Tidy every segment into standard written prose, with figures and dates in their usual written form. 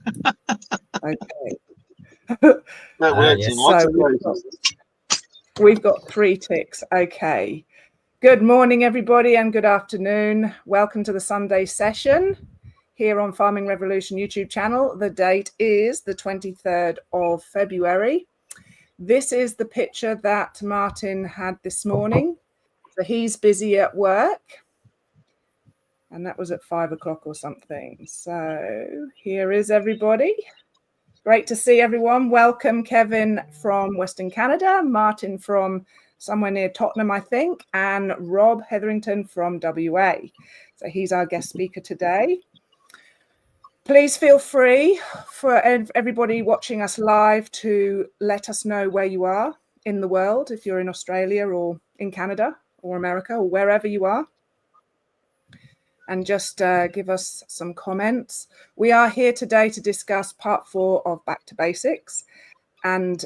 Okay. That works in lots of places. We've got 3 ticks. Okay. Good morning, everybody, and good afternoon. Welcome to the Sunday session here on Farming Revolution YouTube channel. The date is the 23rd of February. This is the picture that Martin had this morning. So he's busy at work. And that was at 5 o'clock or something. So here is everybody. Great to see everyone. Welcome, Kevin from Western Canada, Martin from somewhere near Tottenham, I think, and Rob Heatherington from WA. So he's our guest speaker today. Please feel free for everybody watching us live to let us know where you are in the world, if you're in Australia or in Canada or America or wherever you are. And just give us some comments. We are here today to discuss part 4 of Back to Basics and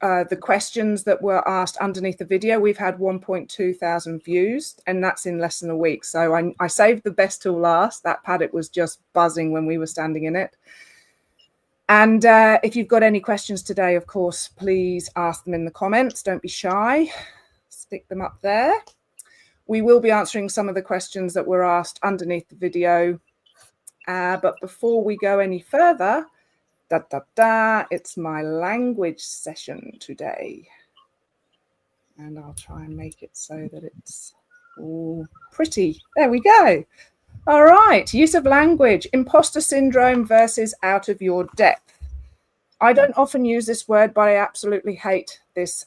the questions that were asked underneath the video. We've had 1.2 thousand views, and that's in less than a week. So I saved the best till last. That paddock was just buzzing when we were standing in it. And if you've got any questions today, of course, please ask them in the comments. Don't be shy. Stick them up there. We will be answering some of the questions that were asked underneath the video. But before we go any further, it's my language session today. And I'll try and make it so that it's all pretty. There we go. All right. Use of language, imposter syndrome versus out of your depth. I don't often use this word, but I absolutely hate this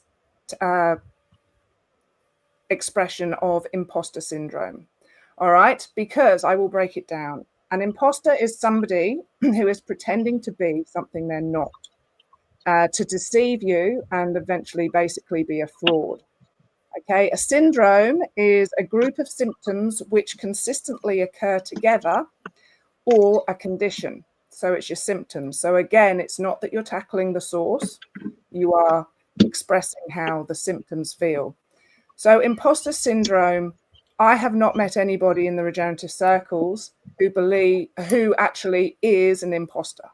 expression of imposter syndrome. All right, because I will break it down. An imposter is somebody who is pretending to be something they're not, to deceive you and eventually basically be a fraud. Okay, a syndrome is a group of symptoms which consistently occur together, or a condition. So it's your symptoms. So again, it's not that you're tackling the source, you are expressing how the symptoms feel. So imposter syndrome, I have not met anybody in the regenerative circles who actually is an imposter.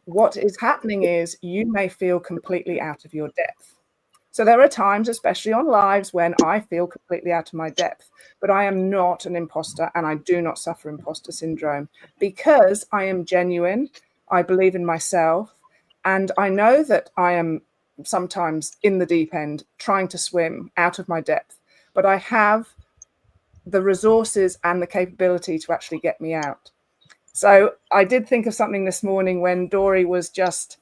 What is happening is you may feel completely out of your depth. So there are times, especially on lives, when I feel completely out of my depth, but I am not an imposter and I do not suffer imposter syndrome because I am genuine. I believe in myself and I know that I am sometimes in the deep end trying to swim out of my depth, but I have the resources and the capability to actually get me out. So I did think of something this morning when Dory was just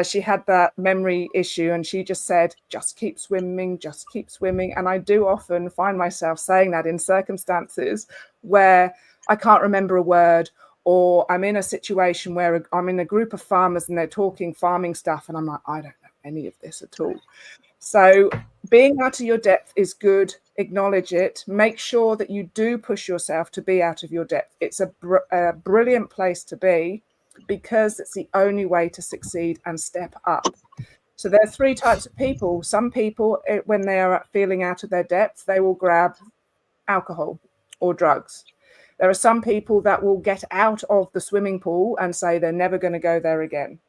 she had that memory issue and she just said, just keep swimming, just keep swimming. And I do often find myself saying that in circumstances where I can't remember a word, or I'm in a situation where I'm in a group of farmers and they're talking farming stuff and I'm like, I don't know any of this at all. So being out of your depth is good. Acknowledge it. Make sure that you do push yourself to be out of your depth. It's a brilliant place to be because it's the only way to succeed and step up. So there are 3 types of people. Some people, when they are feeling out of their depth, they will grab alcohol or drugs. There are some people that will get out of the swimming pool and say they're never going to go there again.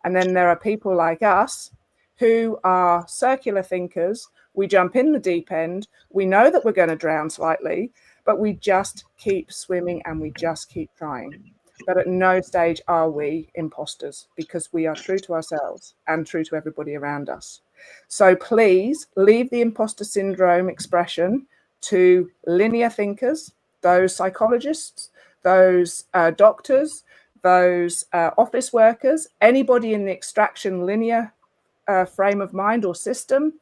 And then there are people like us who are circular thinkers. We jump in the deep end. We know that we're going to drown slightly, but we just keep swimming and we just keep trying. But at no stage are we imposters because we are true to ourselves and true to everybody around us. So please leave the imposter syndrome expression to linear thinkers, those psychologists, those doctors, those office workers, anybody in the extraction linear frame of mind or system.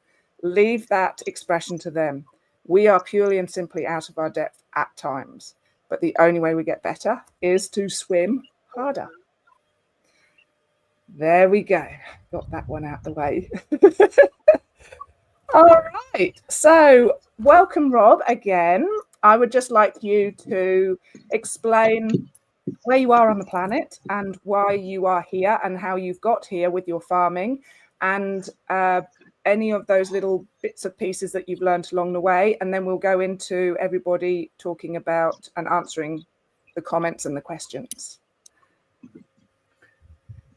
Leave that expression to them. We are purely and simply out of our depth at times, but the only way we get better is to swim harder. There we go. Got that one out the way. All right. So welcome, Rob, again. I would just like you to explain where you are on the planet and why you are here and how you've got here with your farming and any of those little bits of pieces that you've learned along the way. And then we'll go into everybody talking about and answering the comments and the questions.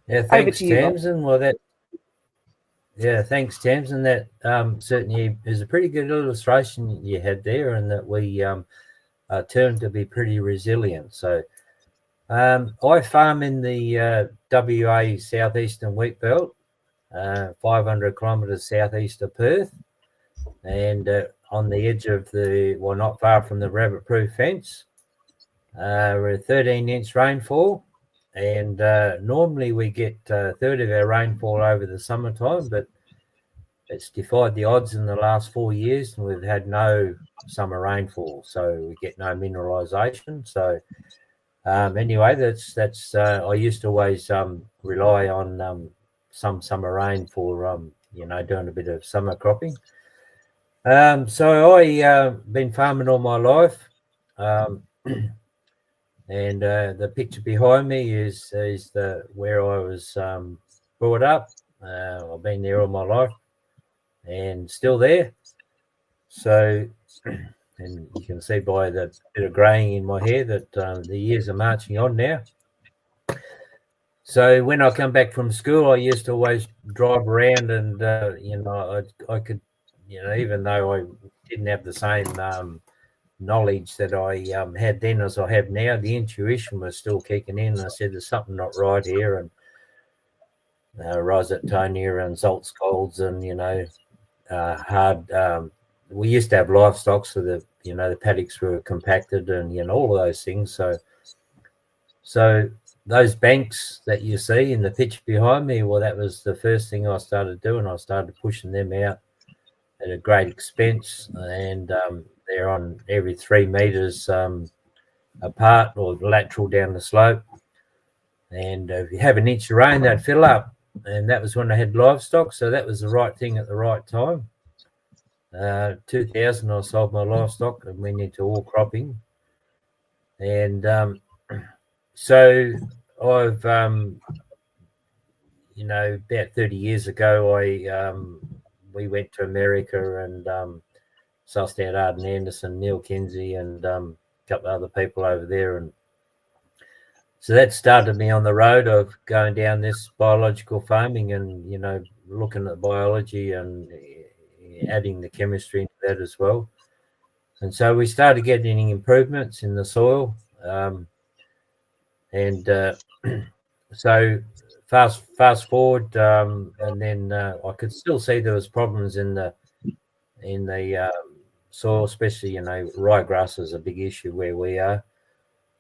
Yeah, thanks, Tamzin. Well, thanks, Tamzin. That certainly is a pretty good illustration you had there, and that we turned to be pretty resilient. So I farm in the WA southeastern wheat belt, 500 kilometres southeast of Perth, and on the edge of not far from the rabbit-proof fence. We're a 13-inch rainfall, and normally we get a third of our rainfall over the summertime, but it's defied the odds in the last 4 years, and we've had no summer rainfall, so we get no mineralisation. So anyway, that's I used to always rely on some summer rain for doing a bit of summer cropping. So I been farming all my life, and the picture behind me is where I was brought up. I've been there all my life and still there. So, and you can see by the bit of greying in my hair that the years are marching on now. So when I come back from school, I used to always drive around, and I could, even though I didn't have the same knowledge that I had then as I have now, the intuition was still kicking in. I said, there's something not right here, and Rosatonia and Zoltz and hard. We used to have livestock, so the paddocks were compacted, and all of those things. So those banks that you see in the picture behind me, well, that was the first thing I started doing. I started pushing them out at a great expense, and they're on every 3 meters apart or lateral down the slope. And if you have an inch of rain, they'd fill up. And that was when I had livestock, so that was the right thing at the right time. 2000, I sold my livestock and went into all cropping. And so I've, about 30 years ago, we went to America and sussed out Arden Anderson, Neil Kinsey, and a couple of other people over there. And so that started me on the road of going down this biological farming and, looking at biology and adding the chemistry into that as well. And so we started getting improvements in the soil. So fast forward, and then I could still see there was problems in the soil, especially ryegrass is a big issue where we are,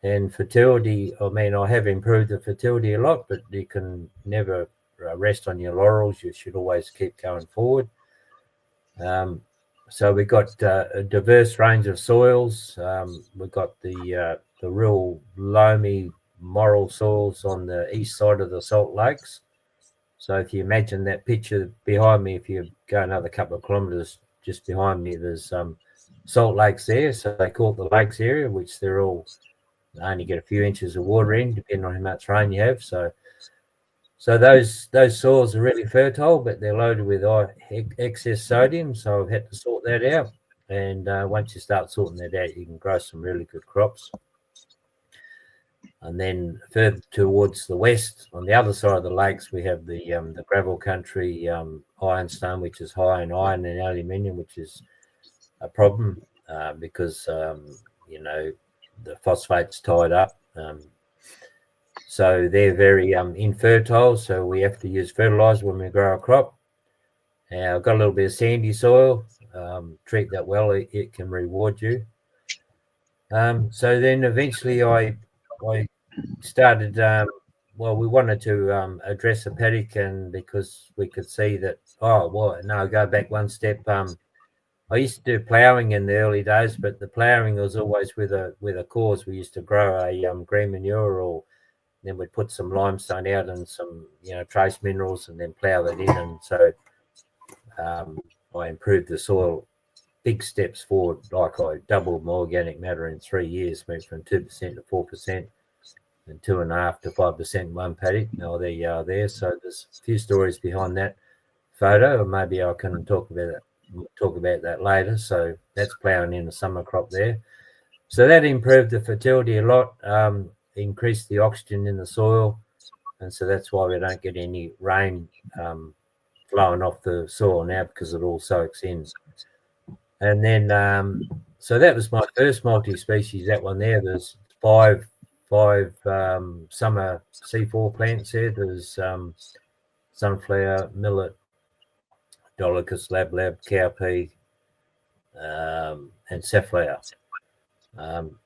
and fertility. I mean, I have improved the fertility a lot, but you can never rest on your laurels. You should always keep going forward. So we got a diverse range of soils. We've got the real loamy, moral soils on the east side of the salt lakes. So if you imagine that picture behind me, if you go another couple of kilometres just behind me, there's salt lakes there. So they call it the lakes area, which they only get a few inches of water in, depending on how much rain you have. So those soils are really fertile, but they're loaded with excess sodium. So I've had to sort that out. And once you start sorting that out, you can grow some really good crops. And then further towards the west, on the other side of the lakes, we have the gravel country ironstone, which is high in iron and aluminium, which is a problem because the phosphate's tied up. So they're very infertile. So we have to use fertilizer when we grow a crop. I've got a little bit of sandy soil. Treat that well; it can reward you. So then eventually I started, we wanted to address the paddock, and because we could see that, go back one step. I used to do ploughing in the early days, but the ploughing was always with a cause. We used to grow a green manure, or then we'd put some limestone out and some, trace minerals, and then plough that in. And so I improved the soil big steps forward. Like I doubled my organic matter in 3 years, went from 2% to 4%. And 2.5% to 5% in one paddock. Now there you are there. So there's a few stories behind that photo, or maybe I can talk about that later. So that's ploughing in a summer crop there. So that improved the fertility a lot, increased the oxygen in the soil, and so that's why we don't get any rain flowing off the soil now, because it all soaks in. And then so that was my first multi-species, that one there. There's five summer C4 plants there. There's sunflower, millet, dolichos, lab, cowpea, and safflower.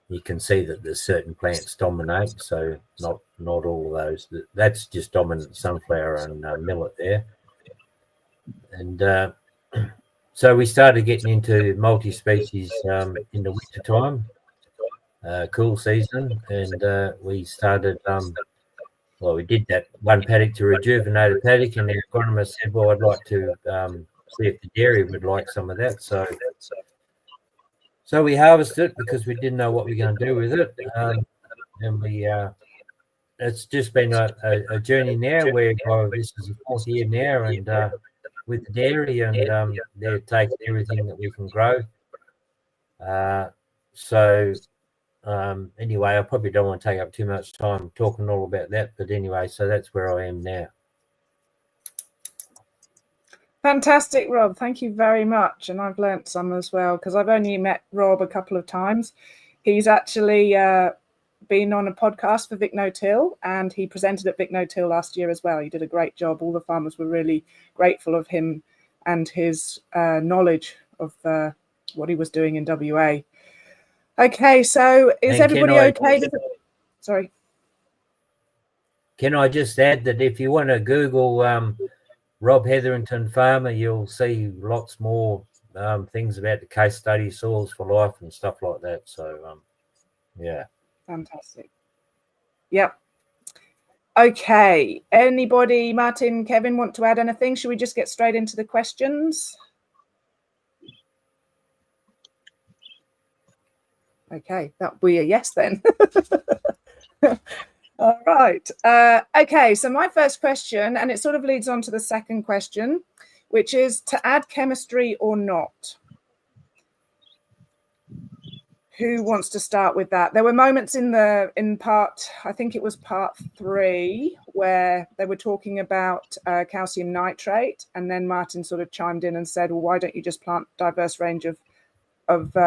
You can see that there's certain plants dominate, so not all of those. That's just dominant sunflower and millet there. And so we started getting into multi-species in the winter time, cool season, and we started. Well, we did that one paddock to rejuvenate a paddock, and the agronomist said, "Well, I'd like to see if the dairy would like some of that." So we harvested it because we didn't know what we were going to do with it, and we. It's just been a journey now where this is the 4th year now, and with the dairy, and they're taking everything that we can grow. Anyway, I probably don't want to take up too much time talking all about that, but anyway, so that's where I am now. Fantastic, Rob. Thank you very much. And I've learnt some as well, because I've only met Rob a couple of times. He's actually been on a podcast for Vic No-Till, and he presented at Vic No-Till last year as well. He did a great job. All the farmers were really grateful of him and his knowledge of what he was doing in WA. Okay, so is everybody okay? Sorry. Can I just add that if you want to Google Rob Heatherington farmer, you'll see lots more things about the case study, soils for life and stuff like that. So, yeah. Fantastic. Yep. Okay. Anybody, Martin, Kevin, want to add anything? Should we just get straight into the questions? Okay, that'll be a yes then. All right. Okay, so my first question, and it sort of leads on to the second question, which is to add chemistry or not. Who wants to start with that? There were moments in part, I think it was part 3, where they were talking about calcium nitrate, and then Martin sort of chimed in and said, well, why don't you just plant a diverse range of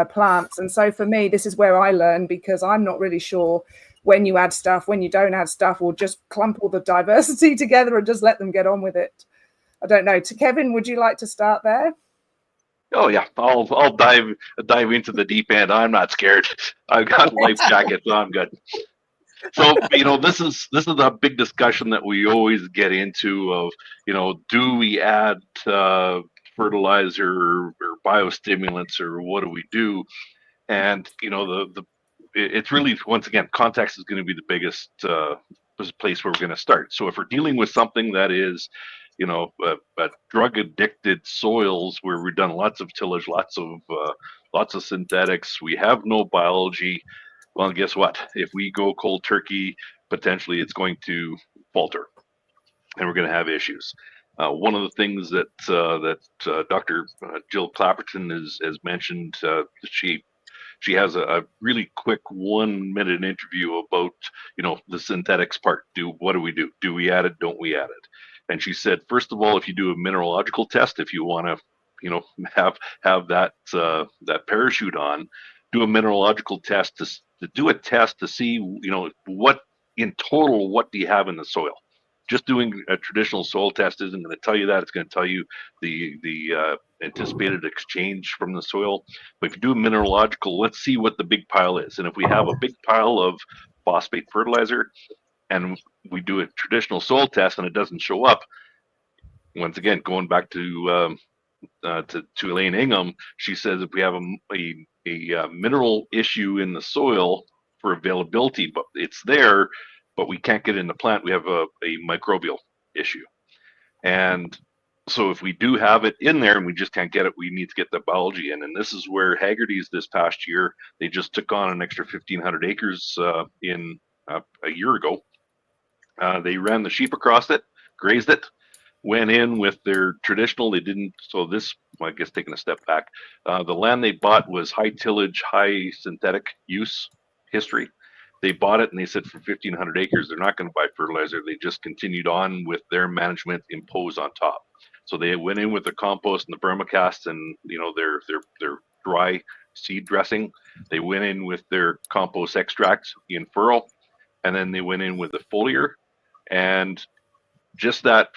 plants? And so for me, this is where I learn, because I'm not really sure when you add stuff, when you don't add stuff, or just clump all the diversity together and just let them get on with it. I don't know. To Kevin, would you like to start there? Oh yeah, I'll dive into the deep end. I'm not scared. I've got life jackets, so I'm good. So this is a big discussion that we always get into of do we add fertilizer or biostimulants, or what do we do? And it's really, once again, context is going to be the biggest place where we're going to start. So if we're dealing with something that is drug addicted soils, where we've done lots of tillage, lots of synthetics, we have no biology, well, guess what? If we go cold turkey, potentially it's going to falter, and we're going to have issues. One of the things that Dr. Jill Clapperton has mentioned, she has a really quick 1-minute interview about the synthetics part. What do we do? Do we add it? Don't we add it? And she said, first of all, if you do a mineralogical test, if you want to have that parachute on, do a mineralogical test to see what in total, what do you have in the soil. Just doing a traditional soil test isn't going to tell you that. It's going to tell you the anticipated exchange from the soil. But if you do a mineralogical, let's see what the big pile is. And if we have a big pile of phosphate fertilizer and we do a traditional soil test and it doesn't show up, once again, going back to Elaine Ingham, she says if we have a mineral issue in the soil for availability, but it's there, but we can't get it in the plant, we have a microbial issue. And so if we do have it in there and we just can't get it, we need to get the biology in. And this is where Haggerty's this past year, they just took on an extra 1,500 acres in a year ago. They ran the sheep across it, grazed it, went in with their traditional, they didn't, so this, I guess taking a step back, the land they bought was high tillage, high synthetic use history. They bought it and they said for 1,500 acres, they're not going to buy fertilizer. They just continued on with their management impose on top. So they went in with the compost and the vermicast and, their dry seed dressing. They went in with their compost extracts in furrow, and then they went in with the foliar. And just that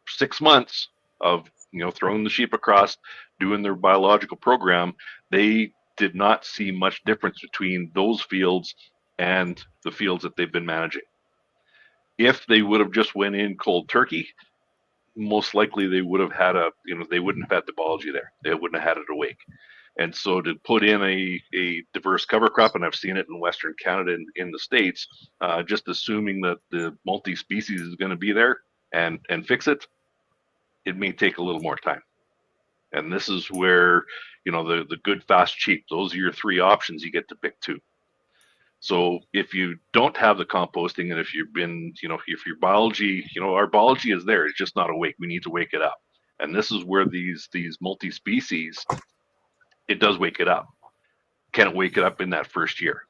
6 months of, throwing the sheep across, doing their biological program, they did not see much difference between those fields and the fields that they've been managing. If they would have just went in cold turkey, most likely they would have had they wouldn't have had the biology there. They wouldn't have had it awake. And so to put in a diverse cover crop, and I've seen it in Western Canada in the States, just assuming that the multi-species is going to be there and fix it, it may take a little more time. And this is where, the good, fast, cheap, those are your three options. You get to pick two. So if you don't have the composting, and if you've been, if your biology, our biology is there, it's just not awake. We need to wake it up. And this is where these multi-species, it does wake it up. Can it wake it up in that first year?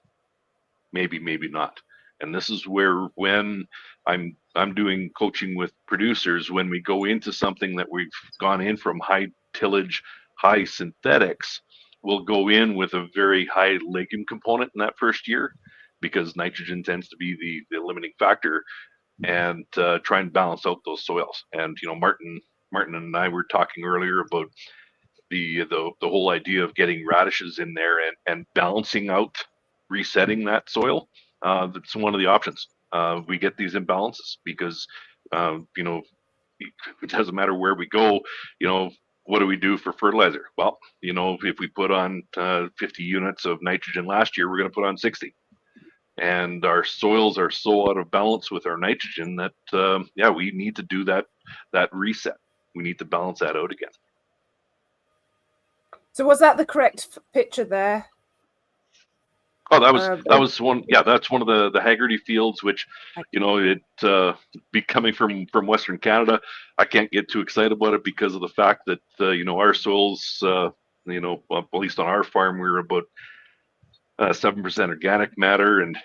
Maybe, maybe not. And this is where, when I'm doing coaching with producers, when we go into something that we've gone in from high tillage, high synthetics, we'll go in with a very high legume component in that first year, because nitrogen tends to be the limiting factor, and try and balance out those soils. And Martin and I were talking earlier about the whole idea of getting radishes in there and balancing out, resetting that soil. That's one of the options. We get these imbalances because it doesn't matter where we go. What do we do for fertilizer? Well, if we put on 50 units of nitrogen last year, we're going to put on 60. And our soils are so out of balance with our nitrogen that, we need to do that reset. We need to balance that out again. So was that the correct picture there? Oh, that was one. Yeah, that's one of the Haggerty fields, which, it be coming from Western Canada. I can't get too excited about it because of the fact that our soils, at least on our farm, we're about 7% organic matter, and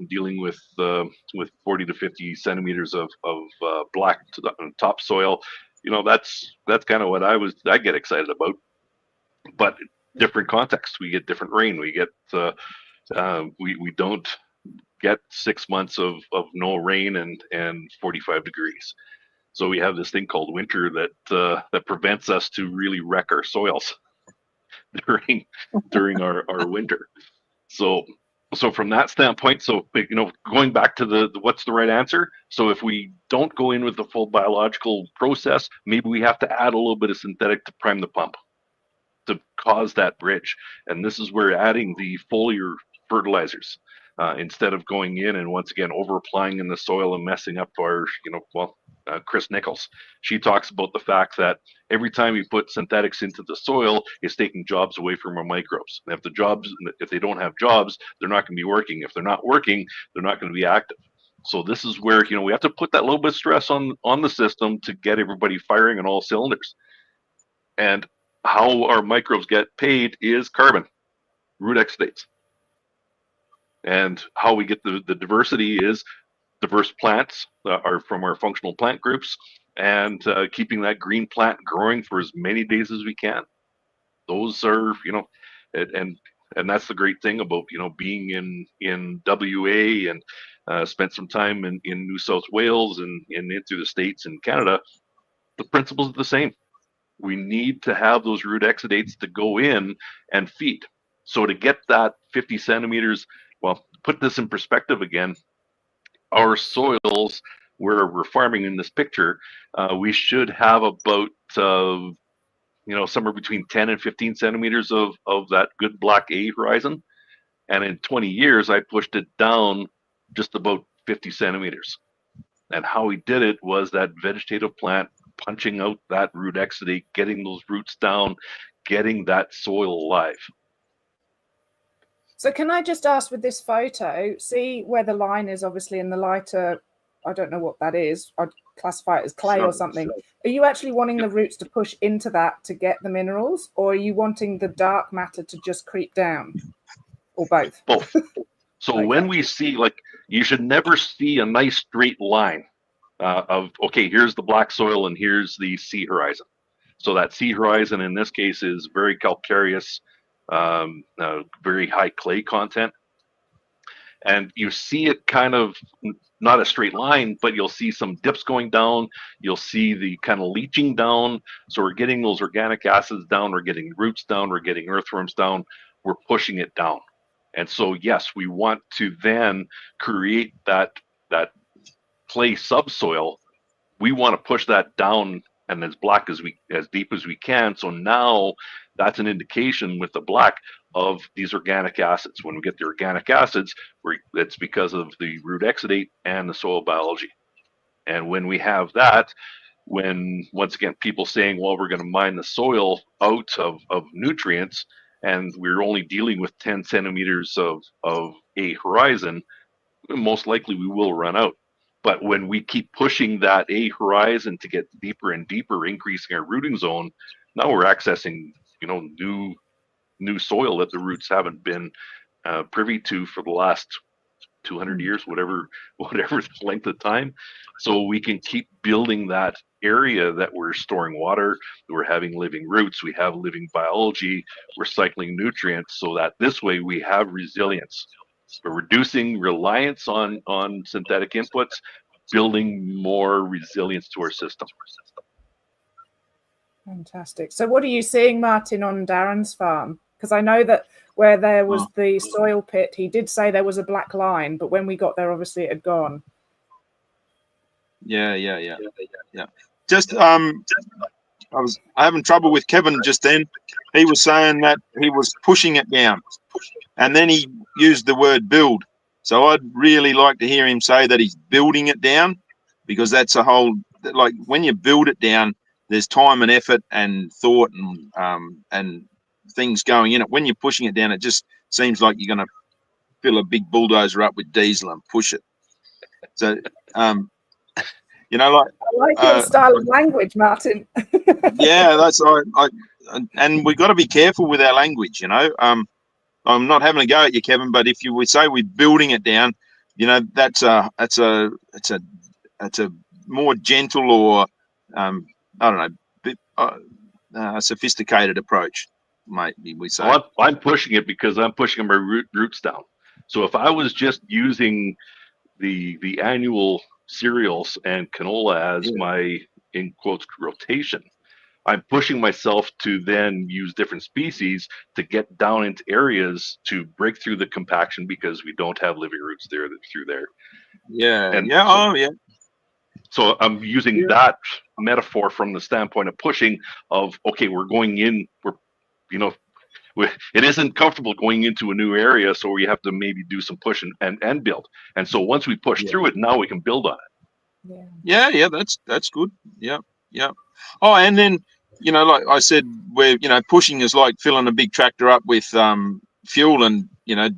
dealing with 40 to 50 centimeters of black topsoil. That's kind of what I get excited about. But different context, we get different rain. We get we don't get 6 months of no rain and 45 degrees. So we have this thing called winter that prevents us to really wreck our soils during our winter. So from that standpoint, going back to the what's the right answer. So if we don't go in with the full biological process, maybe we have to add a little bit of synthetic to prime the pump, to cause that bridge. And this is where adding the foliar fertilizers, instead of going in and once again over applying in the soil and messing up our, Chris Nichols, she talks about the fact that every time you put synthetics into the soil, it's taking jobs away from our microbes. And if they don't have jobs, they're not going to be working. If they're not working, they're not going to be active. So this is where, we have to put that little bit of stress on the system to get everybody firing on all cylinders. And how our microbes get paid is carbon, root exudates. And how we get the diversity is diverse plants are from our functional plant groups, and keeping that green plant growing for as many days as we can. Those are, and that's the great thing about, being in WA and spent some time in New South Wales and into the States and Canada. The principles are the same. We need to have those root exudates to go in and feed. So to get that 50 centimeters, well, put this in perspective again, our soils where we're farming in this picture, we should have about, somewhere between 10 and 15 centimeters of that good black A horizon. And in 20 years, I pushed it down just about 50 centimeters. And how we did it was that vegetative plant punching out that root exudate, getting those roots down, getting that soil alive. So can I just ask, with this photo, see where the line is obviously in the lighter, I don't know what that is, I'd classify it as clay or something. Are you actually wanting the roots to push into that to get the minerals, or are you wanting the dark matter to just creep down, or both? Both. So when we see, like, you should never see a nice straight line of, okay, here's the black soil and here's the sea horizon. So that sea horizon in this case is very calcareous, very high clay content. And you see it kind of not a straight line, but you'll see some dips going down. You'll see the kind of leaching down. So we're getting those organic acids down. We're getting roots down. We're getting earthworms down. We're pushing it down. And so, yes, we want to then create that clay subsoil. We want to push that down and as deep as we can. So now that's an indication with the black of these organic acids. When we get the organic acids, it's because of the root exudate and the soil biology. And when we have that, when once again people saying, well, we're going to mine the soil out of nutrients, and we're only dealing with 10 centimeters of a horizon, most likely we will run out. But when we keep pushing that A horizon to get deeper and deeper, increasing our rooting zone, now we're accessing, new soil that the roots haven't been privy to for the last 200 years, whatever length of time. So we can keep building that area that we're storing water, we're having living roots, we have living biology, we're cycling nutrients, so that this way we have resilience. We're reducing reliance on synthetic inputs, building more resilience to our system. Fantastic. So what are you seeing, Martin, on Darren's farm? Because I know that where there was the soil pit, he did say there was a black line, but when we got there, obviously it had gone. Yeah. Just I was having trouble with Kevin just then. He was saying that he was pushing it down, and then he used the word build. So I'd really like to hear him say that he's building it down, because that's a whole, like, when you build it down, there's time and effort and thought and things going in it. When you're pushing it down, it just seems like you're going to fill a big bulldozer up with diesel and push it. So, like, I like your style of language, Martin. Yeah, that's right. And we've got to be careful with our language. I'm not having a go at you, Kevin, but if we say we're building it down, that's a more gentle, or I don't know, a sophisticated approach, maybe we say. Well, I'm pushing it because I'm pushing my roots down. So if I was just using the annual cereals and canola as my, in quotes, rotation, I'm pushing myself to then use different species to get down into areas to break through the compaction, because we don't have living roots through there. So I'm using that metaphor from the standpoint of pushing, of, okay, we're going in, it isn't comfortable going into a new area, so we have to maybe do some push and build. And so once we push through it, now we can build on it. Yeah, that's good. Yeah. Oh, and then, like I said, we're, pushing is like filling a big tractor up with fuel and,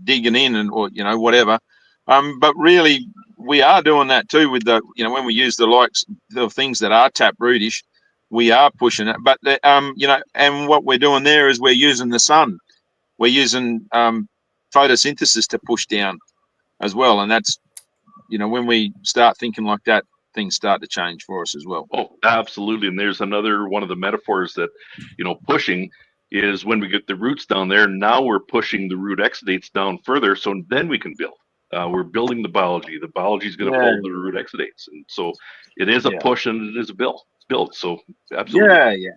digging in and, or, whatever. But really, we are doing that too with the, when we use the things that are taprootish, we are pushing it. But, and what we're doing there is we're using the sun. We're using photosynthesis to push down as well. And that's, when we start thinking like that, things start to change for us as well. Oh, absolutely. And there's another one of the metaphors that, pushing is when we get the roots down there, now we're pushing the root exudates down further, so then we can build. We're building the biology. The biology is going to hold the root exudates. And so it is a push and it is a build. So absolutely.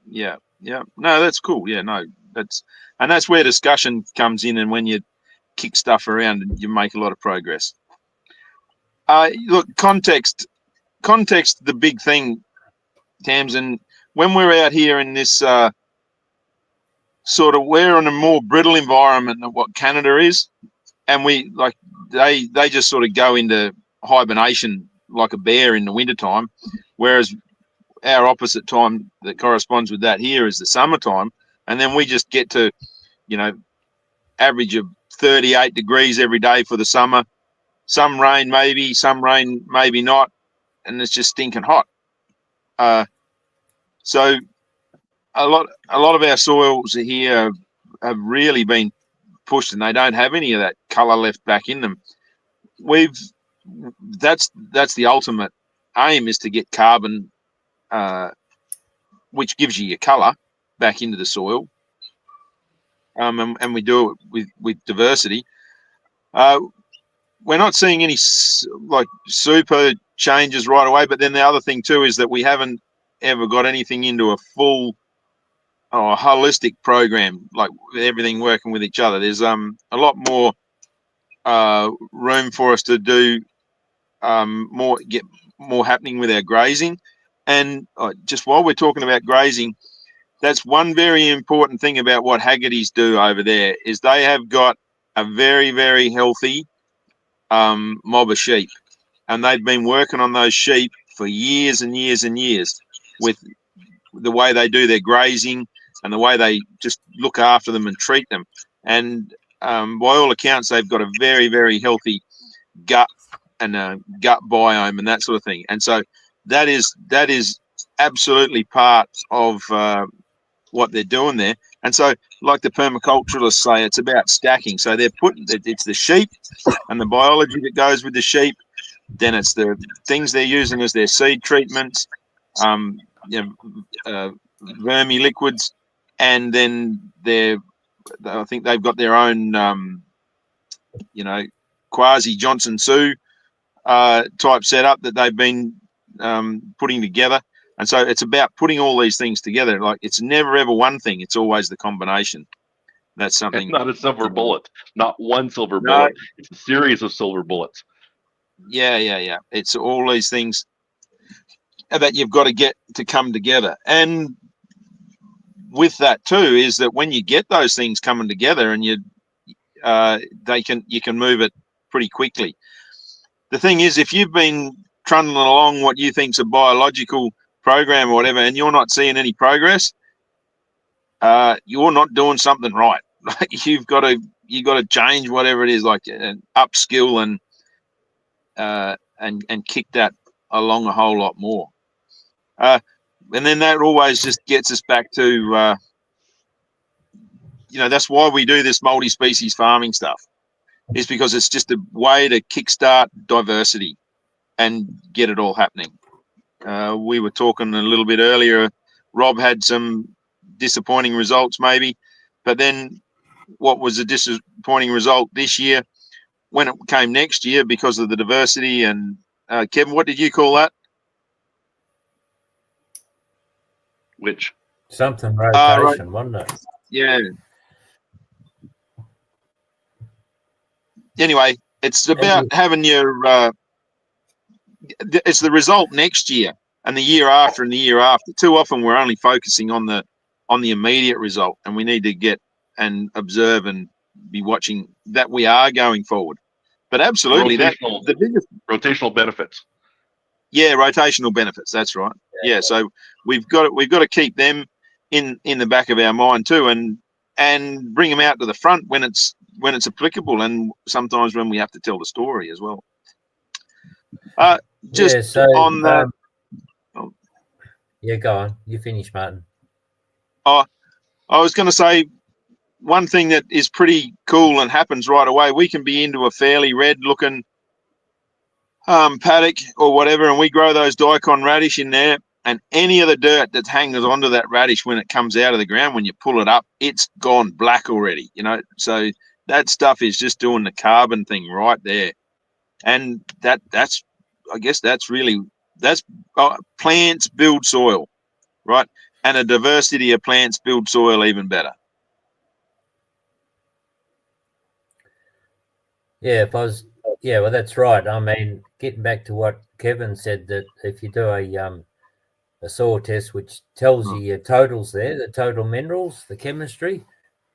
Yeah. No, that's cool. Yeah, no, that's where discussion comes in, and when you kick stuff around, you make a lot of progress. Look, context, the big thing, Tamzin. When we're out here in this we're in a more brittle environment than what Canada is, and we they just sort of go into hibernation like a bear in the wintertime, whereas our opposite time that corresponds with that here is the summertime, and then we just get to, average of 38 degrees every day for the summer. Some rain maybe, not, and it's just stinking hot. So a lot of our soils here have really been pushed and they don't have any of that colour left back in them. That's the ultimate aim, is to get carbon, which gives you your colour, back into the soil. And we do it with diversity. We're not seeing any like super changes right away, but then the other thing too is that we haven't ever got anything into a full holistic program, like with everything working with each other. There's a lot more room for us to do get more happening with our grazing. And just while we're talking about grazing, that's one very important thing about what Haggerty's do over there, is they have got a very, very healthy mob of sheep, and they've been working on those sheep for years and years and years with the way they do their grazing and the way they just look after them and treat them. And by all accounts, they've got a very, very healthy gut and a gut biome and that sort of thing. And so that is absolutely part of what they're doing there. And so, like the permaculturalists say, it's about stacking. So it's the sheep and the biology that goes with the sheep. Then it's the things they're using as their seed treatments, vermi liquids, and then I think they've got their own, quasi Johnson Sioux type setup that they've been putting together. And so it's about putting all these things together. Like, it's never ever one thing; it's always the combination. That's something. It's not a silver bullet. Not one silver bullet. It's a series of silver bullets. Yeah. It's all these things that you've got to get to come together. And with that too is that when you get those things coming together, and you can move it pretty quickly. The thing is, if you've been trundling along what you think's a biological program or whatever, and you're not seeing any progress, you're not doing something right. Like, you've got to change whatever it is, like an upskill and kick that along a whole lot more. And then that always just gets us back to that's why we do this multi-species farming stuff, is because it's just a way to kickstart diversity and get it all happening. We were talking a little bit earlier, Rob had some disappointing results maybe, but then what was a disappointing result this year, when it came next year, because of the diversity? And Kevin, what did you call that? Which? Something rotation, wasn't it? Yeah. Anyway, it's about having your it's the result next year and the year after and the year after. Too often we're only focusing on the immediate result, and we need to get and observe and be watching that we are going forward. But absolutely, the biggest rotational benefits. Yeah, rotational benefits. That's right. Yeah, so we've got to keep them in the back of our mind too, and bring them out to the front when it's applicable, and sometimes when we have to tell the story as well. Go on. You finish, Martin. I was going to say, one thing that is pretty cool and happens right away, we can be into a fairly red-looking paddock or whatever, and we grow those daikon radish in there, and any of the dirt that hangs onto that radish when it comes out of the ground, when you pull it up, it's gone black already, So that stuff is just doing the carbon thing right there. And that's plants build soil, right? And a diversity of plants build soil even better. Well, that's right. I mean, getting back to what Kevin said, that if you do a soil test which tells you your totals there, the total minerals, the chemistry,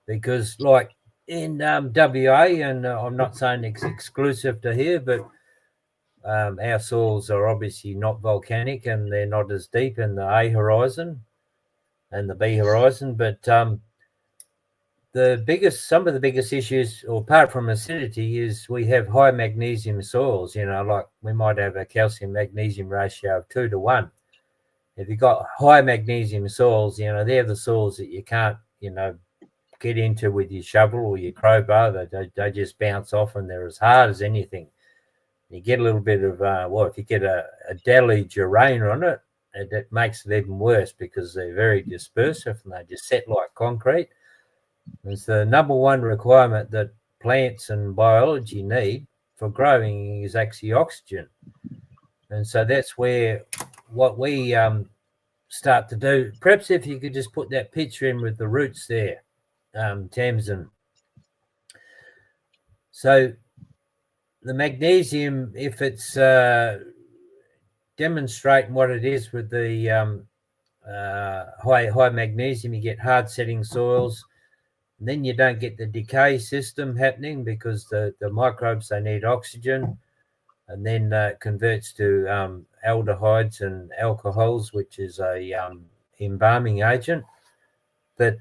because like in WA, and I'm not saying it's exclusive to here, but our soils are obviously not volcanic and they're not as deep in the A horizon and the B horizon, but some of the biggest issues, or apart from acidity, is we have high magnesium soils. Like we might have a calcium magnesium ratio of 2 to 1. If you've got high magnesium soils, they're the soils that you can't get into with your shovel or your crowbar. They just bounce off, and they're as hard as anything. You get a little bit of, if you get a deluge of rain on it, it makes it even worse because they're very dispersive and they just set like concrete. It's the number one requirement that plants and biology need for growing is actually oxygen. And so that's where what we start to do. Perhaps if you could just put that picture in with the roots there, Tamzin. So the magnesium, if it's demonstrating what it is with the high magnesium, you get hard setting soils. And then you don't get the decay system happening because the microbes, they need oxygen, and then it converts to aldehydes and alcohols, which is a embalming agent. But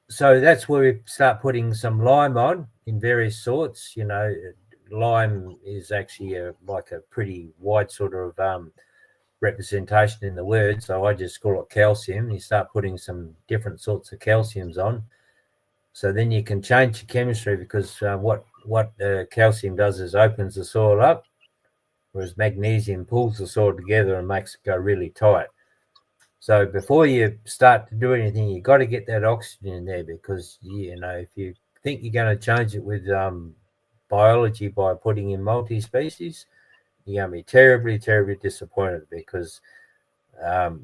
so that's where we start putting some lime on in various sorts. You know, lime is actually like a pretty wide sort of representation in the word, so I just call it calcium. You start putting some different sorts of calciums on, so then you can change your chemistry, because what calcium does is opens the soil up, whereas magnesium pulls the soil together and makes it go really tight. So before you start to do anything, you've got to get that oxygen in there, because, you know, if you think you're going to change it with biology by putting in multi-species, you're going to be terribly, terribly disappointed, because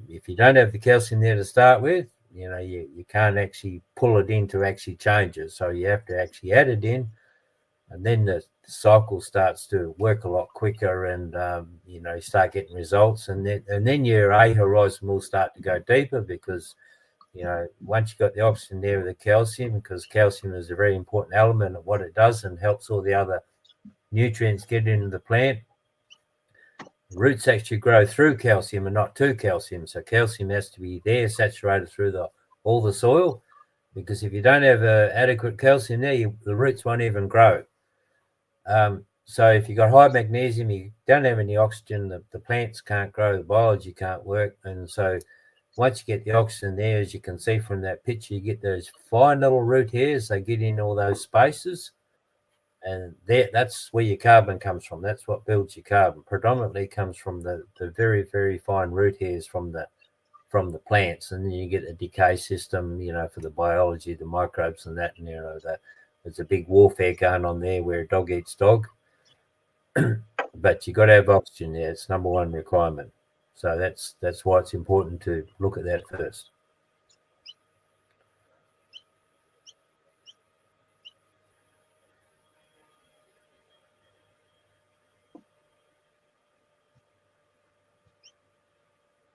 if you don't have the calcium there to start with, you know, you can't actually pull it in to actually change it. So you have to actually add it in, and then the cycle starts to work a lot quicker, and you know, you start getting results, and then your A horizon will start to go deeper, because, you know, once you've got the oxygen there with the calcium, because calcium is a very important element of what it does and helps all the other nutrients get into the plant. Roots actually grow through calcium and not to calcium, so calcium has to be there, saturated through all the soil, because if you don't have adequate calcium there, the roots won't even grow. So if you've got high magnesium, you don't have any oxygen, the plants can't grow, the biology can't work. And so once you get the oxygen there, as you can see from that picture, you get those fine little root hairs. They get in all those spaces, and that's where your carbon comes from. That's what builds your carbon. Predominantly comes from the very, very fine root hairs from the plants, and then you get a decay system, you know, for the biology, the microbes and that, and, you know, there's a big warfare going on there where dog eats dog. But you got to have oxygen there. It's number one requirement. So that's why it's important to look at that first.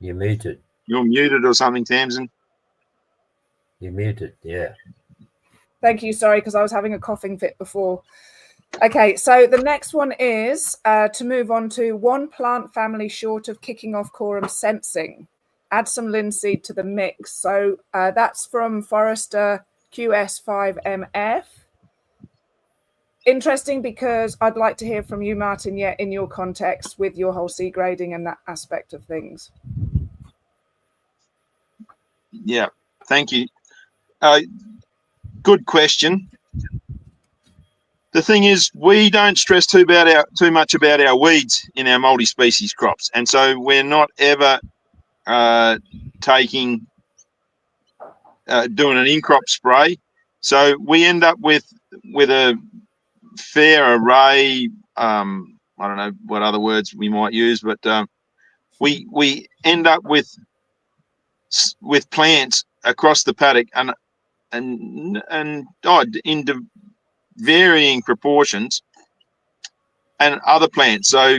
You're muted. You're muted or something, Tamzin. You're muted, yeah. Thank you. Sorry, because I was having a coughing fit before. Okay, so the next one is to move on to one plant family short of kicking off quorum sensing. Add some linseed to the mix. So that's from Forrester QS5MF. Interesting, because I'd like to hear from you, Martin, yet in your context with your whole seed grading and that aspect of things. Yeah, thank you. Good question. The thing is, we don't stress too much about our weeds in our multi-species crops, and so we're not ever doing an in-crop spray. So we end up with a fair array. I don't know what other words we might use, but we end up with plants across the paddock and in varying proportions, and other plants. So,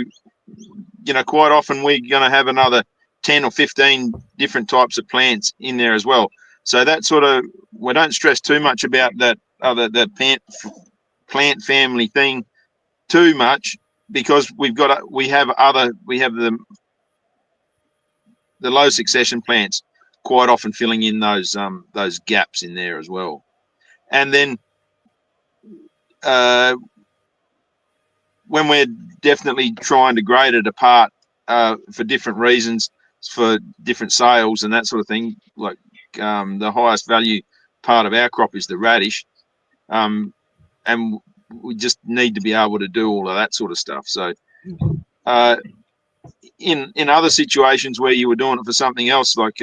you know, quite often we're going to have another 10 or 15 different types of plants in there as well. So that sort of, we don't stress too much about that plant family thing too much, because we have the low succession plants quite often filling in those gaps in there as well. And then when we're definitely trying to grade it apart for different reasons, for different sales and that sort of thing, like the highest value part of our crop is the radish, and we just need to be able to do all of that sort of stuff. So in other situations where you were doing it for something else, like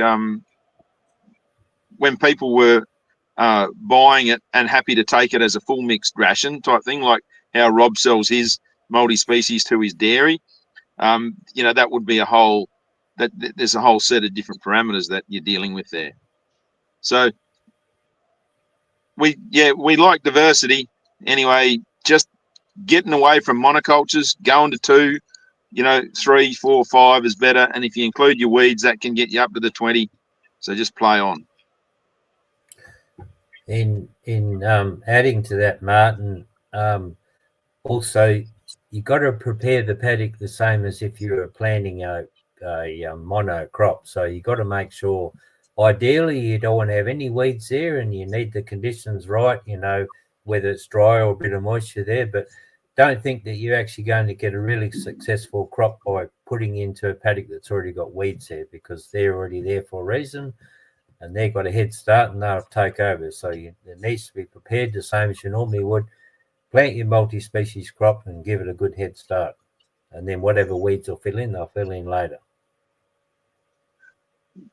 when people were buying it and happy to take it as a full mixed ration type thing, like how Rob sells his multi-species to his dairy, that would be there's a whole set of different parameters that you're dealing with there. So we like diversity anyway, just getting away from monocultures, going to 2, 3, 4, 5 is better. And if you include your weeds, that can get you up to the 20. So just play on. In adding to that, Martin, also you got to prepare the paddock the same as if you were planting a mono crop. So you got to make sure, ideally, you don't want to have any weeds there, and you need the conditions right. Whether it's dry or a bit of moisture there, but don't think that you're actually going to get a really successful crop by putting into a paddock that's already got weeds there, because they're already there for a reason. And they've got a head start and they'll take over. So it needs to be prepared the same as you normally would. Plant your multi-species crop and give it a good head start. And then whatever weeds will fill in, they'll fill in later.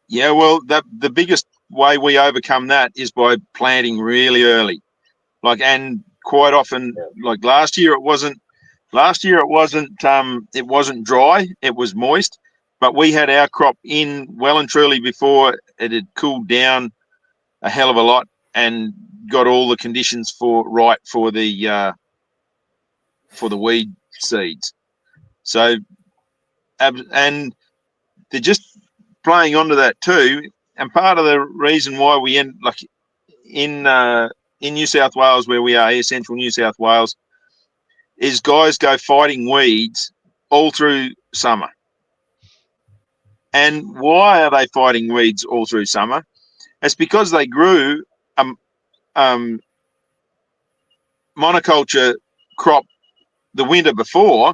Yeah, well, the biggest way we overcome that is by planting really early. And quite often, like last year it wasn't dry, it was moist. But we had our crop in well and truly before it had cooled down a hell of a lot and got all the conditions for the weed seeds. So, and they're just playing onto that too. And part of the reason why we in New South Wales, where we are here, central New South Wales, is guys go fighting weeds all through summer. And why are they fighting weeds all through summer? It's because they grew monoculture crop the winter before,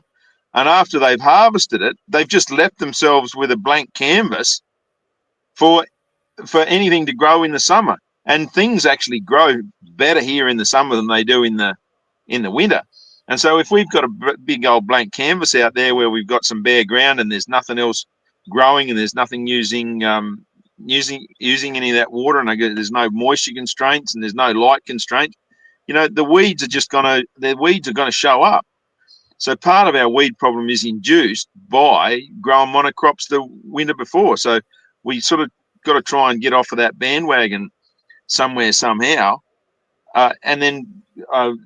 and after they've harvested it, they've just left themselves with a blank canvas for anything to grow in the summer. And things actually grow better here in the summer than they do in the winter. And so if we've got a big old blank canvas out there where we've got some bare ground and there's nothing else growing and there's nothing using any of that water, and there's no moisture constraints and there's no light constraint, the weeds are going to show up. So part of our weed problem is induced by growing monocrops the winter before. So we sort of got to try and get off of that bandwagon somewhere, somehow. And then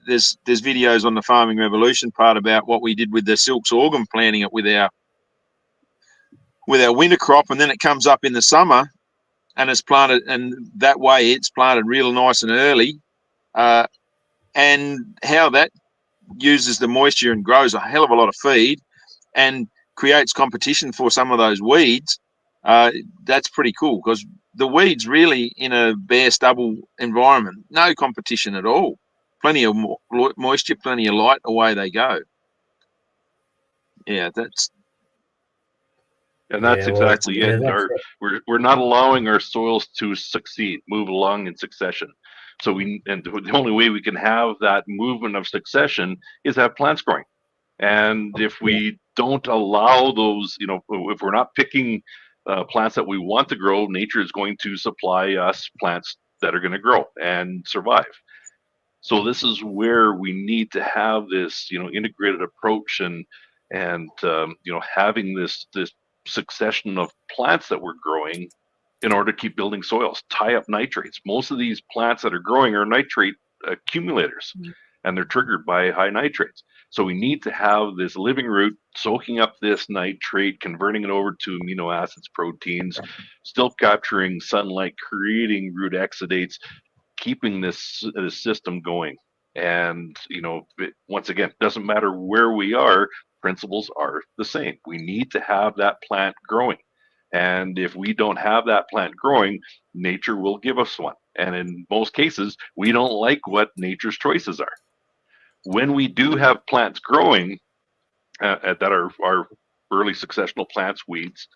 there's videos on the Farming Revolution part about what we did with the silk sorghum, planting it with our winter crop, and then it comes up in the summer and it's planted, and that way it's planted real nice and early, and how that uses the moisture and grows a hell of a lot of feed and creates competition for some of those weeds. That's pretty cool, because the weeds really, in a bare stubble environment, no competition at all. Plenty of moisture, plenty of light, away they go. Yeah, that's exactly it. We're not allowing our soils to succeed, move along in succession. So the only way we can have that movement of succession is have plants growing. And if we don't allow those, if we're not picking plants that we want to grow, nature is going to supply us plants that are going to grow and survive. So this is where we need to have this, integrated approach and having this succession of plants that we're growing in order to keep building soils, tie up nitrates. Most of these plants that are growing are nitrate accumulators, and they're triggered by high nitrates. So we need to have this living root soaking up this nitrate, converting it over to amino acids, proteins, still capturing sunlight, creating root exudates, keeping this system going. And, once again, doesn't matter where we are, principles are the same. We need to have that plant growing. And if we don't have that plant growing, nature will give us one. And in most cases, we don't like what nature's choices are. When we do have plants growing that are early successional plants, weeds,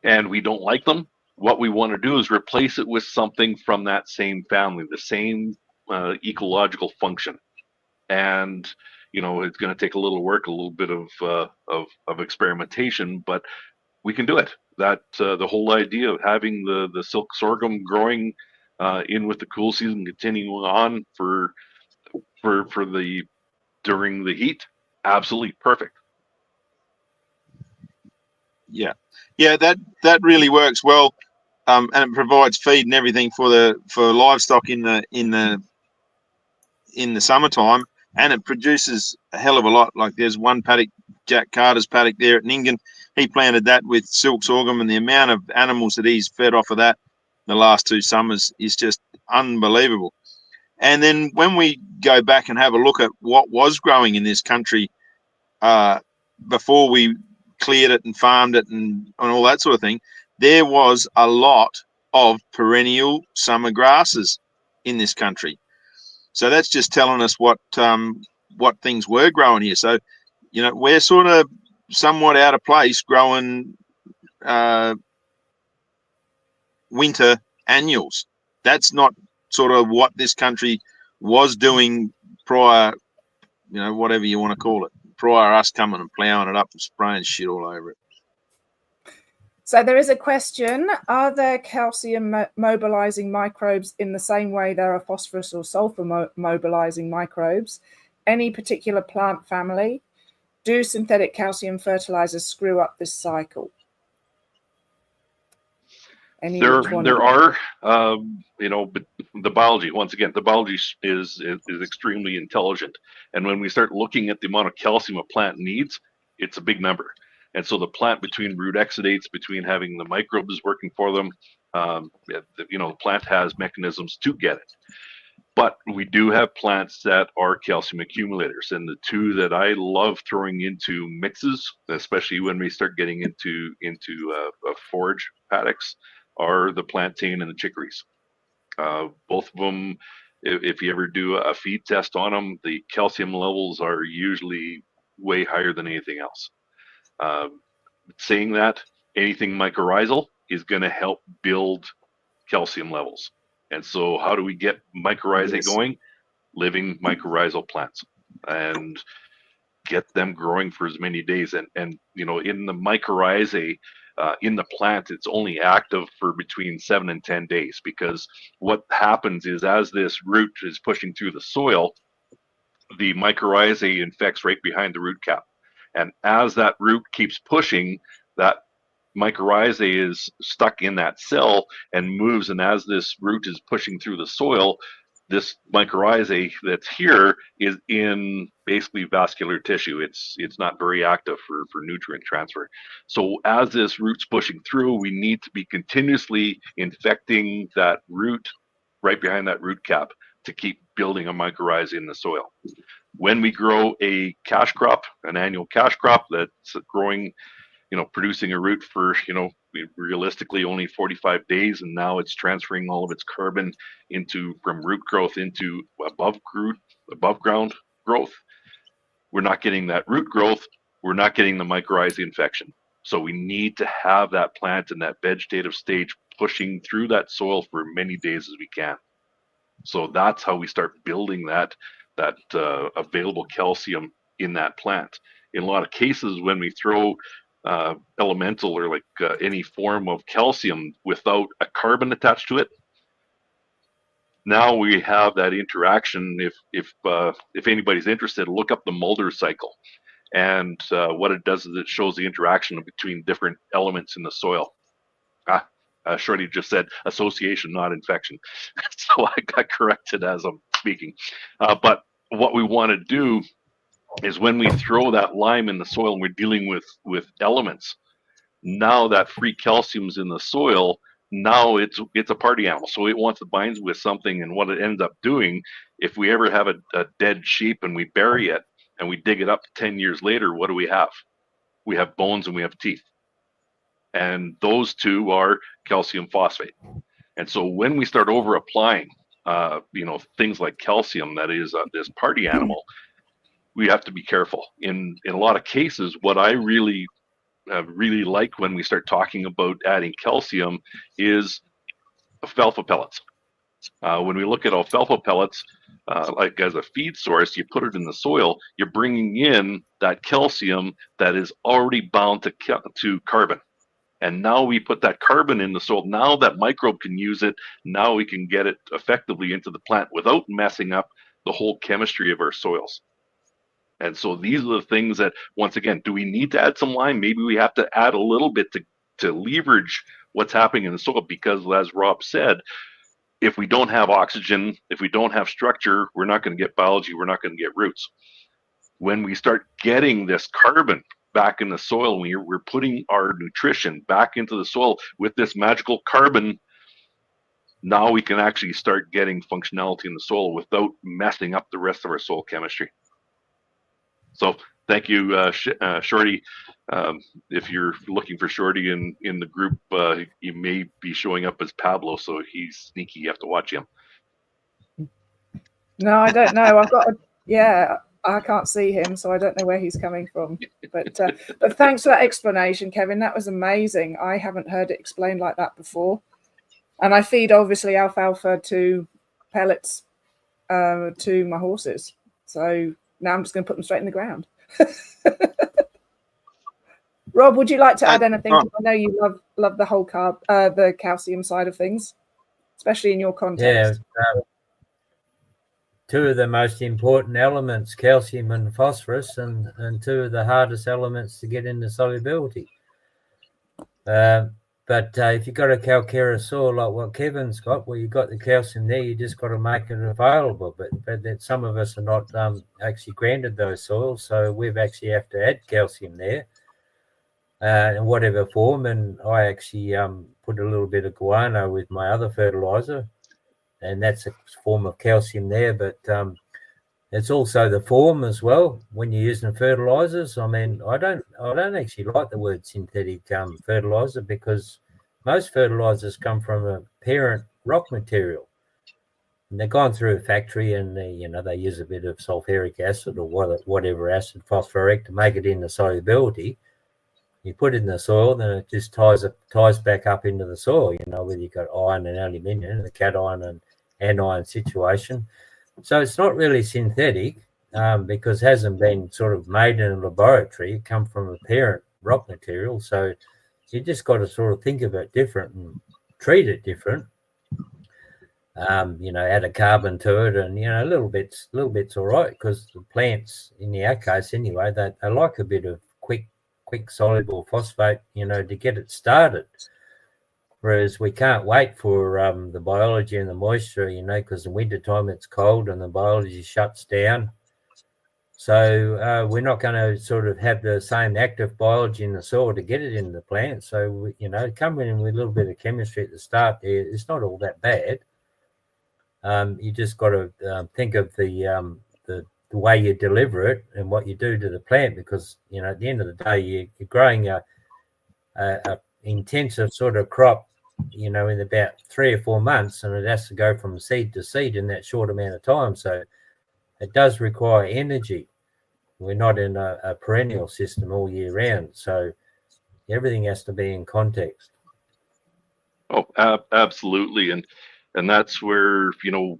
and we don't like them, what we want to do is replace it with something from that same family, the same ecological function. And it's going to take a little work, a little bit of experimentation, but we can do it. That the whole idea of having the silk sorghum growing in with the cool season, continuing on for the during the heat, absolutely perfect. Yeah, that really works well, and it provides feed and everything for livestock in the summertime, and it produces a hell of a lot. Like there's one paddock, Jack Carter's paddock there at Ningen. He planted that with silk sorghum, and the amount of animals that he's fed off of that the last 2 summers is just unbelievable. And then when we go back and have a look at what was growing in this country before we cleared it and farmed it and all that sort of thing, there was a lot of perennial summer grasses in this country. So that's just telling us what things were growing here. So, we're sort of somewhat out of place growing winter annuals. That's not sort of what this country was doing prior, whatever you want to call it, prior us coming and ploughing it up and spraying shit all over it. So there is a question: are there calcium mobilizing microbes in the same way there are phosphorus or sulfur mobilizing microbes? Any particular plant family? Do synthetic calcium fertilizers screw up this cycle? There are, but the biology, once again, the biology is extremely intelligent. And when we start looking at the amount of calcium a plant needs, it's a big number. And so the plant, between root exudates, between having the microbes working for them, the plant has mechanisms to get it. But we do have plants that are calcium accumulators. And the two that I love throwing into mixes, especially when we start getting into forage paddocks, are the plantain and the chicories. Both of them, if you ever do a feed test on them, the calcium levels are usually way higher than anything else. Saying that, anything mycorrhizal is going to help build calcium levels. And so how do we get mycorrhizae going? Living mycorrhizal plants, and get them growing for as many days. And in the mycorrhizae, in the plant, it's only active for between 7 and 10 days, because what happens is, as this root is pushing through the soil, the mycorrhizae infects right behind the root cap. And as that root keeps pushing, that mycorrhizae is stuck in that cell and moves. And as this root is pushing through the soil, this mycorrhizae that's here is in basically vascular tissue. It's not very active for nutrient transfer. So as this root's pushing through, we need to be continuously infecting that root right behind that root cap to keep building a mycorrhizae in the soil. When we grow a cash crop, an annual cash crop that's growing, producing a root for, realistically only 45 days, and now it's transferring all of its carbon from root growth into above ground growth. We're not getting that root growth. We're not getting the mycorrhizae infection. So we need to have that plant in that vegetative stage pushing through that soil for many days as we can. So that's how we start building that available calcium in that plant. In a lot of cases, when we throw elemental or any form of calcium without a carbon attached to it, now we have that interaction. If anybody's interested, look up the Mulder cycle, and what it does is it shows the interaction between different elements in the soil. Shorty just said association, not infection. So I got corrected as I'm speaking. But what we want to do is, when we throw that lime in the soil and we're dealing with elements, now that free calcium's in the soil, now it's a party animal. So it wants to bind with something, and what it ends up doing, if we ever have a dead sheep and we bury it and we dig it up 10 years later, what do we have? We have bones and we have teeth. And those two are calcium phosphate. And so when we start over applying, things like calcium, that is this party animal, we have to be careful. In a lot of cases, what I really really like when we start talking about adding calcium is alfalfa pellets. When we look at alfalfa pellets, like as a feed source, you put it in the soil, you're bringing in that calcium that is already bound to carbon. And now we put that carbon in the soil. Now that microbe can use it. Now we can get it effectively into the plant without messing up the whole chemistry of our soils. And so these are the things that, once again, do we need to add some lime? Maybe we have to add a little bit to leverage what's happening in the soil, because as Rob said, if we don't have oxygen, if we don't have structure, we're not going to get biology, we're not going to get roots. When we start getting this carbon back in the soil, we're putting our nutrition back into the soil with this magical carbon, now we can actually start getting functionality in the soil without messing up the rest of our soil chemistry. So thank you, Shorty. If you're looking for Shorty in the group, you may be showing up as Pablo, so he's sneaky. You have to watch him. No, I don't know. Yeah, I can't see him, so I don't know where he's coming from. But thanks for that explanation, Kevin. That was amazing. I haven't heard it explained like that before. And I feed, obviously, alfalfa to pellets to my horses. So now I'm just going to put them straight in the ground. Rob, would you like to add anything? I know you love the whole the calcium side of things, especially in your context. Yeah. Two of the most important elements, calcium and phosphorus, and two of the hardest elements to get into solubility. But if you've got a calcareous soil like what Kevin's got, well, you've got the calcium there, you just got to make it available. But then some of us are not actually granted those soils, so we've actually have to add calcium there in whatever form. And I actually put a little bit of guano with my other fertilizer, and that's a form of calcium there. But it's also the form as well when you're using fertilizers. I mean, I don't actually like the word synthetic fertilizer, because most fertilizers come from a parent rock material, and they've gone through a factory, and they use a bit of sulfuric acid or whatever acid, phosphoric, to make it into solubility. You put it in the soil, then it just ties back up into the soil. Whether you've got iron and aluminium, the cation and anion situation. So it's not really synthetic, because it hasn't been sort of made in a laboratory. It comes from a parent rock material. So you just got to sort of think of it different and treat it different. Add a carbon to it, and a little bit's all right, because the plants, in our case anyway, they like a bit of quick soluble phosphate, to get it started. Whereas we can't wait for the biology and the moisture, because in winter time it's cold and the biology shuts down. So we're not going to sort of have the same active biology in the soil to get it in the plant. So, coming in with a little bit of chemistry at the start there, it's not all that bad. You just got to think of the way you deliver it and what you do to the plant, because, at the end of the day, you're growing a intensive sort of crop, in about 3 or 4 months, and it has to go from seed to seed in that short amount of time. So it does require energy. We're not in a perennial system all year round, so everything has to be in context. Oh, absolutely. And that's where,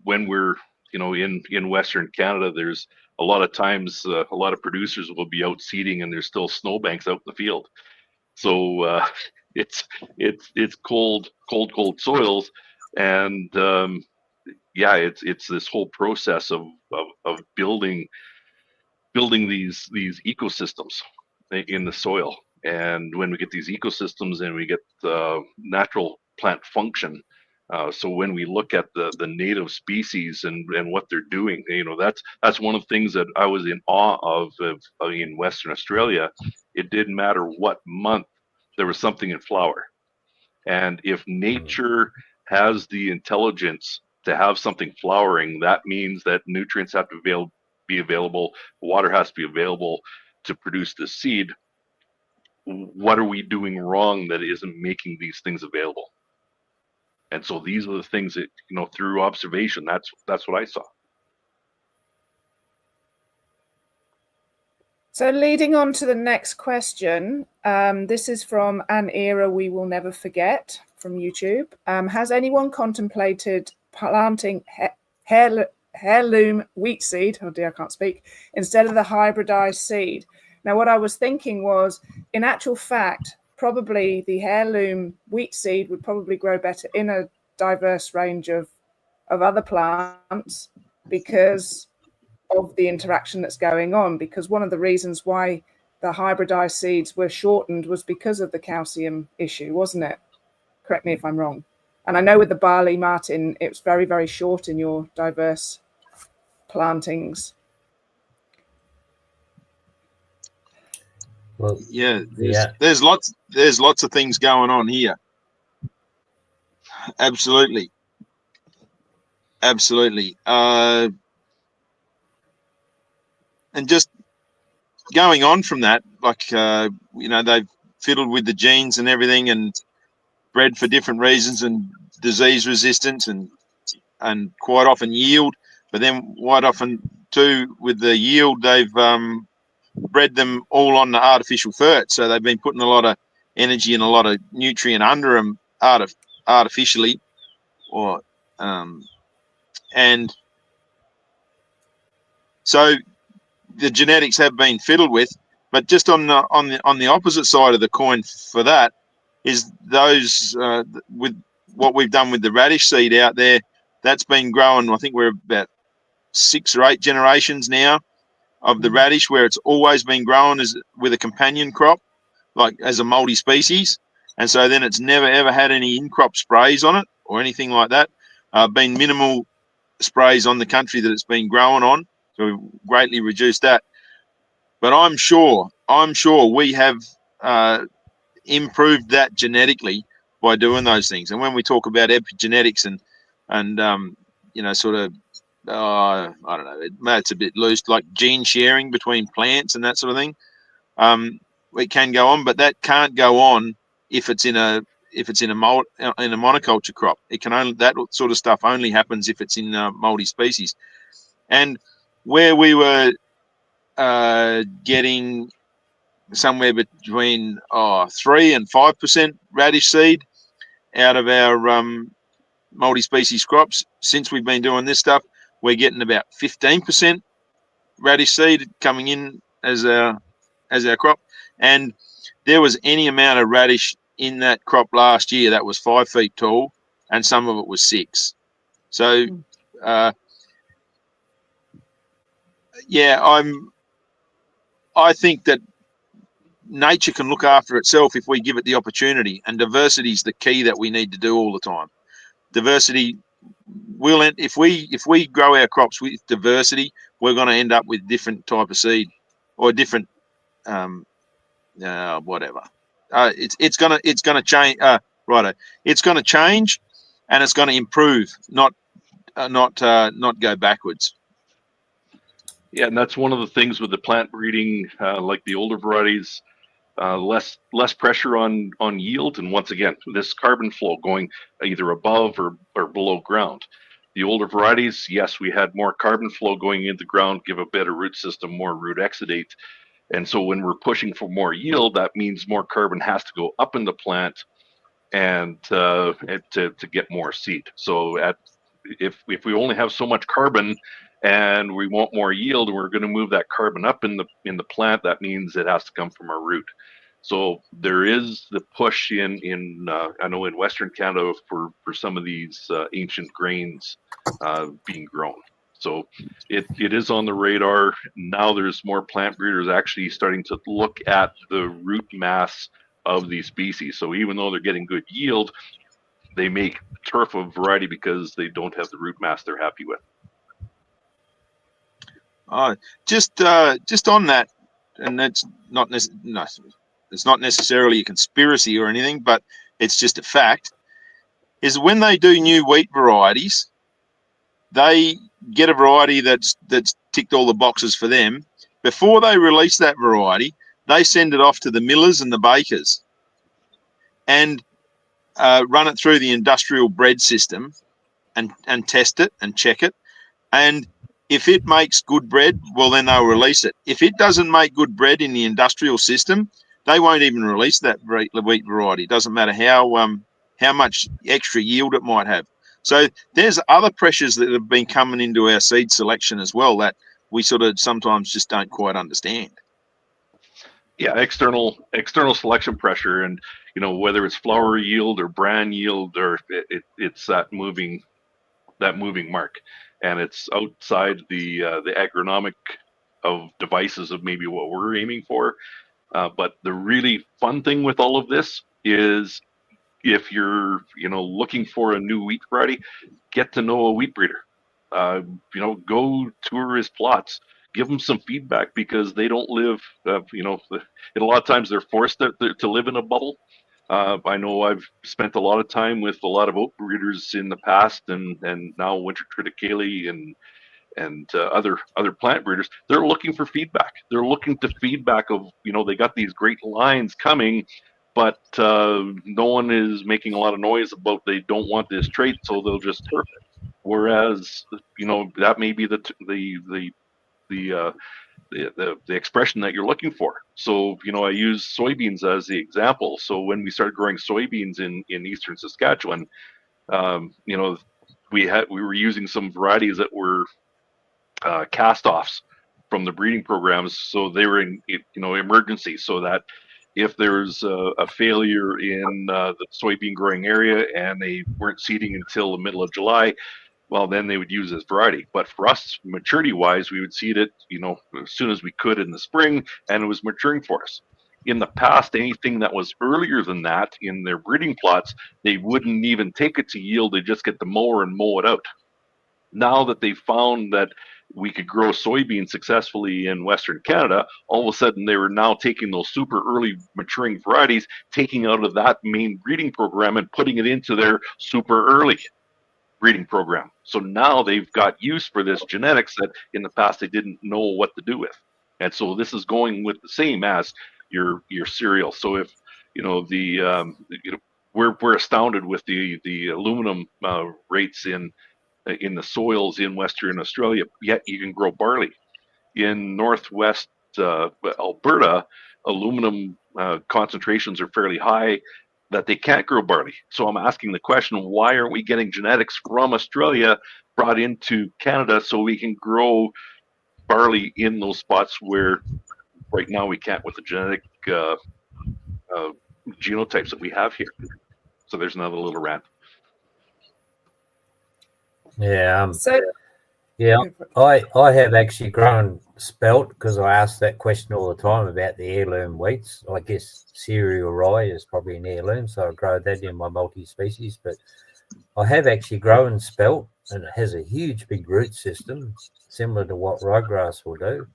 when we're, in Western Canada, there's a lot of times, a lot of producers will be out seeding and there's still snowbanks out in the field. So it's cold soils, and it's this whole process of building these ecosystems in the soil. And when we get these ecosystems and we get the natural plant function, so when we look at the native species and what they're doing, that's one of the things that I was in awe of in Western Australia. It didn't matter what month there was something in flower. And if nature has the intelligence to have something flowering, that means that nutrients have to be available, water has to be available to produce the seed. What are we doing wrong that isn't making these things available? And so these are the things that, through observation, that's what I saw. So leading on to the next question, this is from An Era We Will Never Forget from YouTube. Has anyone contemplated planting heirloom wheat seed, oh dear, I can't speak, instead of the hybridized seed? Now, what I was thinking was, in actual fact, probably the heirloom wheat seed would probably grow better in a diverse range of other plants because of the interaction that's going on. Because one of the reasons why the hybridized seeds were shortened was because of the calcium issue, wasn't it? Correct me if I'm wrong. And I know with the barley, Martin, it's very, very short in your diverse plantings. Well, Yeah, there's lots of things going on here. Absolutely. And just going on from that, like they've fiddled with the genes and everything and bred for different reasons and disease resistance and quite often yield, but then quite often too with the yield they've bred them all on the artificial fert, so they've been putting a lot of energy and a lot of nutrient under them artificially, or and so the genetics have been fiddled with. But just on the opposite side of the coin for that is those with what we've done with the radish seed out there, that's been growing. I think we're about 6 or 8 generations now of the radish, where it's always been grown as with a companion crop, like as a multi-species, and so then it's never ever had any in-crop sprays on it or anything like that. Been minimal sprays on the country that it's been grown on, so we've greatly reduced that. But I'm sure we have improved that genetically by doing those things. And when we talk about epigenetics and sort of I don't know, it's a bit loose, like gene sharing between plants and that sort of thing. It can go on, but that can't go on if it's in a monoculture crop. It can only, that sort of stuff only happens if it's in multi-species. And where we were getting somewhere between 3 and 5% radish seed out of our multi-species crops, since we've been doing this stuff, we're getting about 15% radish seed coming in as our crop. And there was any amount of radish in that crop last year that was 5 feet tall, and some of it was 6. So I think that nature can look after itself if we give it the opportunity, and diversity is the key that we need to do all the time. Diversity will, if we grow our crops with diversity, we're going to end up with different type of seed or different whatever. It's going to change. It's going to change, and it's going to improve, not go backwards. Yeah, and that's one of the things with the plant breeding, like the older varieties, less pressure on yield, and once again, this carbon flow going either above or below ground. The older varieties, yes, we had more carbon flow going into the ground, give a better root system, more root exudate, and so when we're pushing for more yield, that means more carbon has to go up in the plant and to get more seed. So if we only have so much carbon and we want more yield, and we're going to move that carbon up in the plant, that means it has to come from our root. So there is the push in I know in Western Canada for some of these ancient grains being grown. So it is on the radar. Now there's more plant breeders actually starting to look at the root mass of these species. So even though they're getting good yield, they make turf of variety because they don't have the root mass they're happy with. Just on that, and it's not necessarily a conspiracy or anything, but it's just a fact, is when they do new wheat varieties, they get a variety that's ticked all the boxes for them. Before they release that variety, they send it off to the millers and the bakers and run it through the industrial bread system and test it and check it. And if it makes good bread, well, then they'll release it. If it doesn't make good bread in the industrial system, they won't even release that wheat variety. It doesn't matter how much extra yield it might have. So there's other pressures that have been coming into our seed selection as well that we sort of sometimes just don't quite understand. Yeah, external selection pressure, and whether it's flower yield or bran yield, or it's that moving mark, and it's outside the agronomic of devices of maybe what we're aiming for. But the really fun thing with all of this is, if you're looking for a new wheat variety, get to know a wheat breeder. Go tour his plots, give them some feedback, because they don't live. A lot of times they're forced to live in a bubble. I know I've spent a lot of time with a lot of oat breeders in the past, and now winter triticale and other plant breeders. They're looking for feedback. They're looking to feedback of, they got these great lines coming, but no one is making a lot of noise about they don't want this trait, so they'll just turf it. Whereas, that may be the expression that you're looking for. So, I use soybeans as the example. So when we started growing soybeans in eastern Saskatchewan, we were using some varieties that were cast-offs from the breeding programs, so they were in emergency, so that if there's a failure in the soybean growing area and they weren't seeding until the middle of July, well, then they would use this variety. But for us, maturity-wise, we would seed it, as soon as we could in the spring, and it was maturing for us. In the past, anything that was earlier than that in their breeding plots, they wouldn't even take it to yield. They just get the mower and mow it out. Now that they found that we could grow soybeans successfully in Western Canada, all of a sudden they were now taking those super early maturing varieties, taking out of that main breeding program and putting it into their super early breeding program. So now they've got use for this genetics that in the past they didn't know what to do with. And so this is going with the same as your cereal. So if we're astounded with the aluminum rates in the soils in Western Australia, yet you can grow barley. In Northwest Alberta, aluminum concentrations are fairly high, that they can't grow barley. So I'm asking the question, why aren't we getting genetics from Australia brought into Canada so we can grow barley in those spots where right now we can't with the genetic genotypes that we have here? So there's another little rant. Yeah. So Yeah, I have actually grown spelt, because I ask that question all the time about the heirloom wheats. I guess cereal rye is probably an heirloom, so I grow that in my multi-species. But I have actually grown spelt, and it has a huge big root system, similar to what ryegrass will do.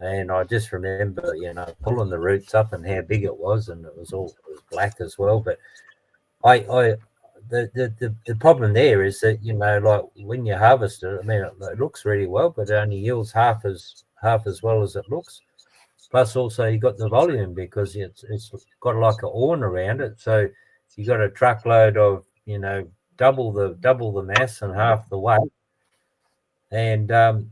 And I just remember, pulling the roots up and how big it was, and it was black as well. But the problem there is that, like when you harvest it, I mean, it looks really well, but it only yields half as well as it looks. Plus, also you got the volume, because it's got like an horn around it, so you got a truckload of double the mass and half the weight. And then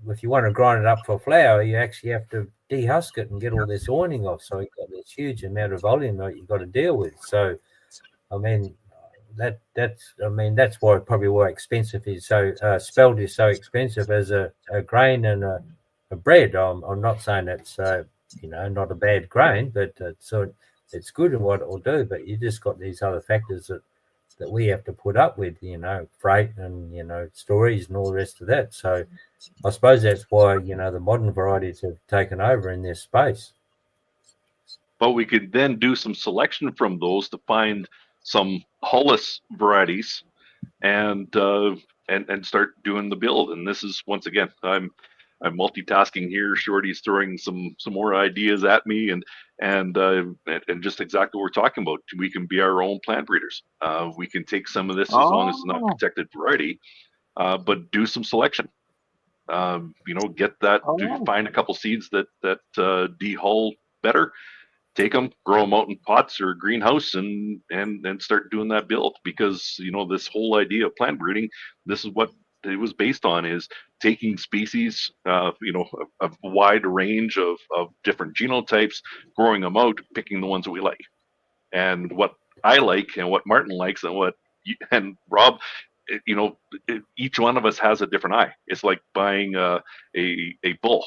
if you want to grind it up for flour, you actually have to dehusk it and get all this horning off. So you've got this huge amount of volume that you've got to deal with. So, I mean, that's why expensive is so spelt is so expensive as a grain and a bread. I'm not saying it's not a bad grain, but it's good in what it will do. But you just got these other factors that we have to put up with, freight and storage and all the rest of that. So I suppose that's why the modern varieties have taken over in this space. But we could then do some selection from those to find some Hollis varieties and start doing the build. And this is, once again, I'm multitasking here. Shorty's throwing some more ideas at me, and just exactly what we're talking about. We can be our own plant breeders. We can take some of this, as long as it's not protected variety, but do some selection. Get that. Find a couple seeds that dehull better. take them, grow them out in pots or greenhouse, and start doing that build. Because this whole idea of plant breeding, this is what it was based on, is taking species, a wide range of different genotypes, growing them out, picking the ones that we like. And what I like, and what Martin likes, and Rob, each one of us has a different eye. It's like buying a bull.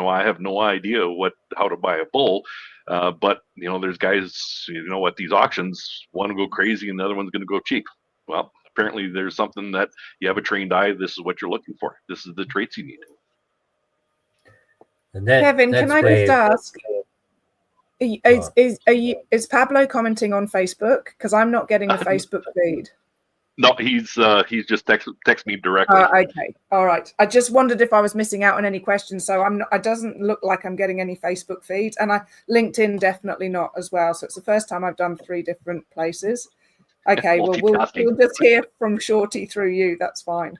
I have no idea how to buy a bull, but there's guys, at these auctions, one will go crazy and the other one's going to go cheap. Well, apparently there's something that you have a trained eye. This is what you're looking for. This is the traits you need. And Kevin, can I just ask? Is Pablo commenting on Facebook? Because I'm not getting a Facebook feed. No, he's just text me directly. Okay, all right. I just wondered if I was missing out on any questions. So it doesn't look like I'm getting any Facebook feed, and LinkedIn definitely not as well. So it's the first time I've done 3 different places. Okay, well we'll just hear from Shorty through you. That's fine.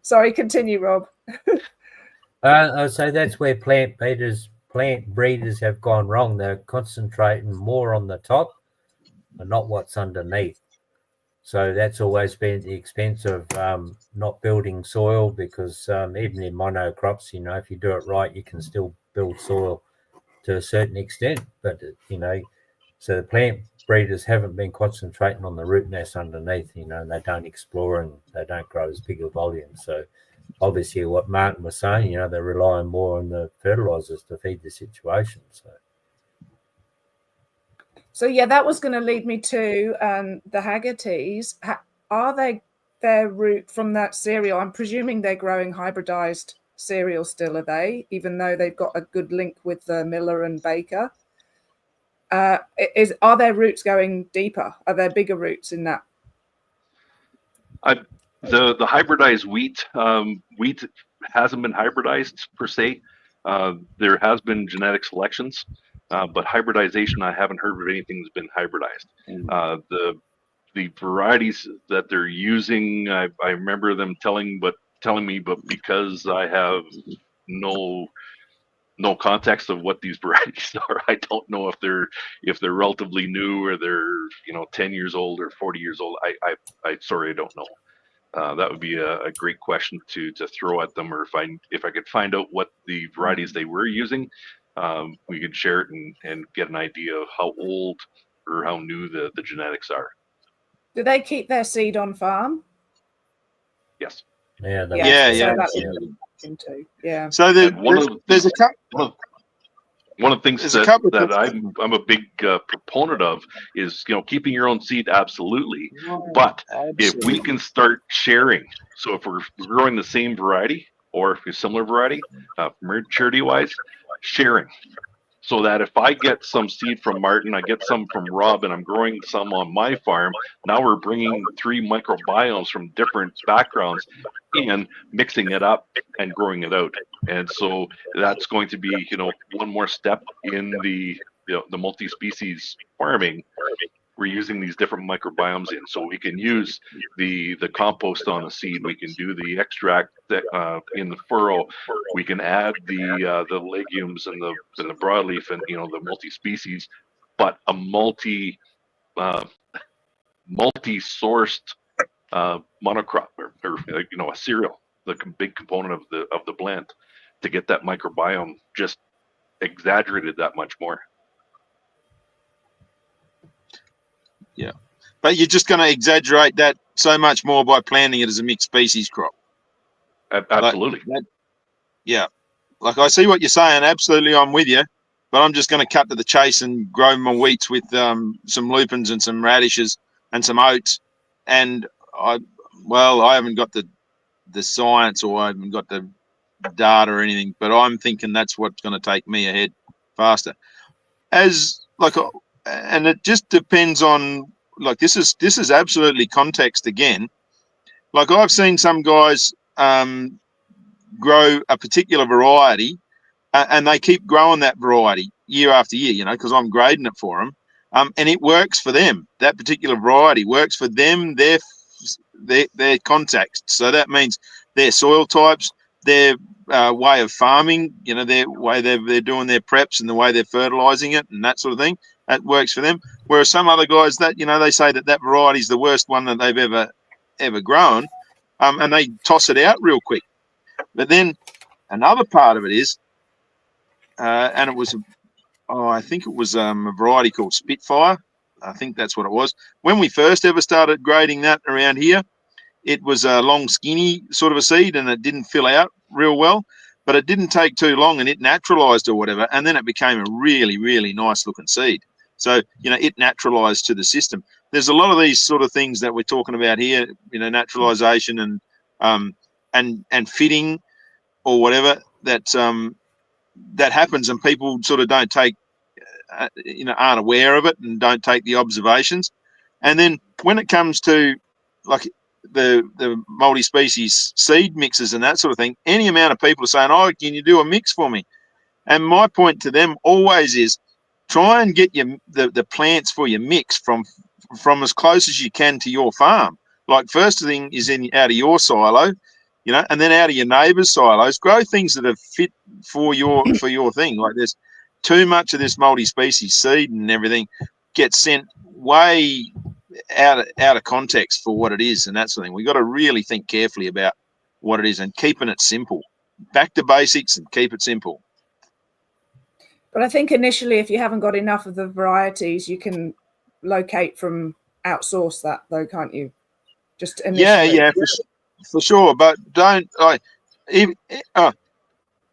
Sorry, continue, Rob. So that's where plant breeders have gone wrong. They're concentrating more on the top and not what's underneath. So that's always been at the expense of not building soil, because even in monocrops, if you do it right, you can still build soil to a certain extent. But, so the plant breeders haven't been concentrating on the root mass underneath, and they don't explore and they don't grow as big a volume. So obviously what Martin was saying, they're relying more on the fertilizers to feed the situation. So yeah, that was going to lead me to the Haggertys. Are their root from that cereal? I'm presuming they're growing hybridized cereal still, are they? Even though they've got a good link with Miller and Baker. Are their roots going deeper? Are there bigger roots in that? The hybridized wheat hasn't been hybridized per se. There has been genetic selections. But hybridization, I haven't heard of anything that's been hybridized. The varieties that they're using, I remember them telling me, but because I have no context of what these varieties are, I don't know if they're relatively new or they're 10 years old or 40 years old. I sorry, I don't know. That would be a great question to throw at them, or if I could find out what the varieties they were using. We could share it and get an idea of how old or how new the genetics are. Do they keep their seed on farm? Yes. Yeah. Yeah. So there's a couple. One of the things that I'm a big proponent of is keeping your own seed, absolutely. But if we can start sharing, so if we're growing the same variety or a similar variety, maturity wise, sharing, so that if I get some seed from Martin, I get some from Rob, and I'm growing some on my farm, now we're bringing 3 microbiomes from different backgrounds and mixing it up and growing it out. And so that's going to be one more step in the multi-species farming. We're using these different microbiomes in, so we can use the compost on the seed. We can do the extract in the furrow. We can add the legumes and the broadleaf and the multi-species, but a multi-sourced monocrop or a cereal, the big component of the blend, to get that microbiome just exaggerated that much more. Yeah, but you're just going to exaggerate that so much more by planting it as a mixed species crop. Absolutely. Like I see what you're saying. Absolutely, I'm with you. But I'm just going to cut to the chase and grow my wheats with some lupins and some radishes and some oats. And I haven't got the science, or I haven't got the data or anything. But I'm thinking that's what's going to take me ahead faster. And it just depends on, this is absolutely context again. Like, I've seen some guys grow a particular variety and they keep growing that variety year after year, because I'm grading it for them. And it works for them. That particular variety works for them, their context. So that means their soil types, their way of farming, their way they're doing their preps and the way they're fertilizing it and that sort of thing, that works for them. Whereas some other guys that, they say that variety is the worst one that they've ever grown, and they toss it out real quick. But then another part of it is, and it was, I think it was a variety called Spitfire. I think that's what it was. When we first ever started grading that around here, it was a long, skinny sort of a seed, and it didn't fill out real well. But it didn't take too long, and it naturalized or whatever, and then it became a really, really nice looking seed. So, it naturalized to the system. There's a lot of these sort of things that we're talking about here, naturalization and fitting or whatever that happens, and people sort of don't take, aren't aware of it and don't take the observations. And then when it comes to like the multi-species seed mixes and that sort of thing, any amount of people are saying, "Oh, can you do a mix for me?" And my point to them always is, try and get the plants for your mix from as close as you can to your farm. Like, first thing is out of your silo, and then out of your neighbour's silos. Grow things that are fit for your thing. Like, there's too much of this multi-species seed and everything gets sent way out of context for what it is and that sort of thing. We've got to really think carefully about what it is and keeping it simple. Back to basics and keep it simple. But I think initially, if you haven't got enough of the varieties, you can locate from outsource that, though, can't you? Just initially. Yeah, for sure. But don't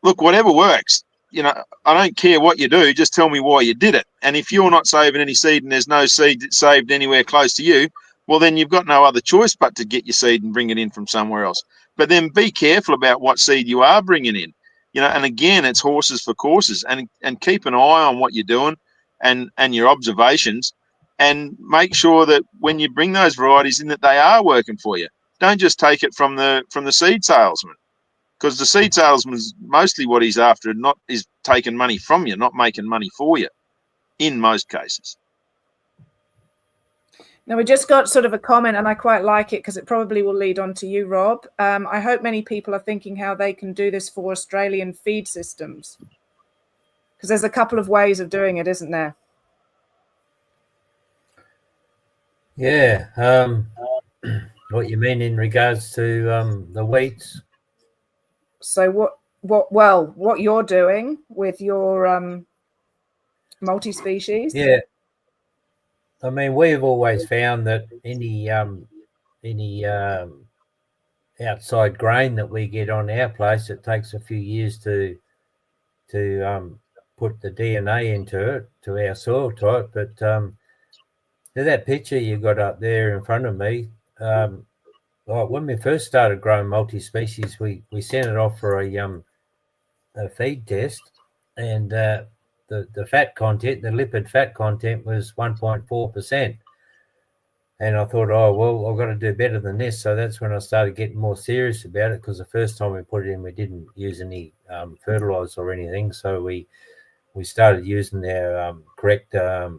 look, whatever works. I don't care what you do. Just tell me why you did it. And if you're not saving any seed and there's no seed saved anywhere close to you, well, then you've got no other choice but to get your seed and bring it in from somewhere else. But then be careful about what seed you are bringing in. And again, it's horses for courses, and keep an eye on what you're doing and your observations, and make sure that when you bring those varieties in, that they are working for you. Don't just take it from the seed salesman, because the seed salesman's mostly what he's after is taking money from you, not making money for you, in most cases. Now, we just got sort of a comment, and I quite like it because it probably will lead on to you, Rob. I hope many people are thinking how they can do this for Australian feed systems, because there's a couple of ways of doing it, isn't there? Yeah. What you mean in regards to the wheats? So what you're doing with your multi-species? Yeah. I mean, we've always found that any outside grain that we get on our place, it takes a few years to put the DNA into it, to our soil type. But that picture you got up there in front of me, like when we first started growing multi-species, we sent it off for a feed test, and the fat content, the lipid fat content, was 1.4%. And I thought, oh, well, I've got to do better than this. So that's when I started getting more serious about it, because the first time we put it in, we didn't use any fertilizer or anything. So we started using our correct, the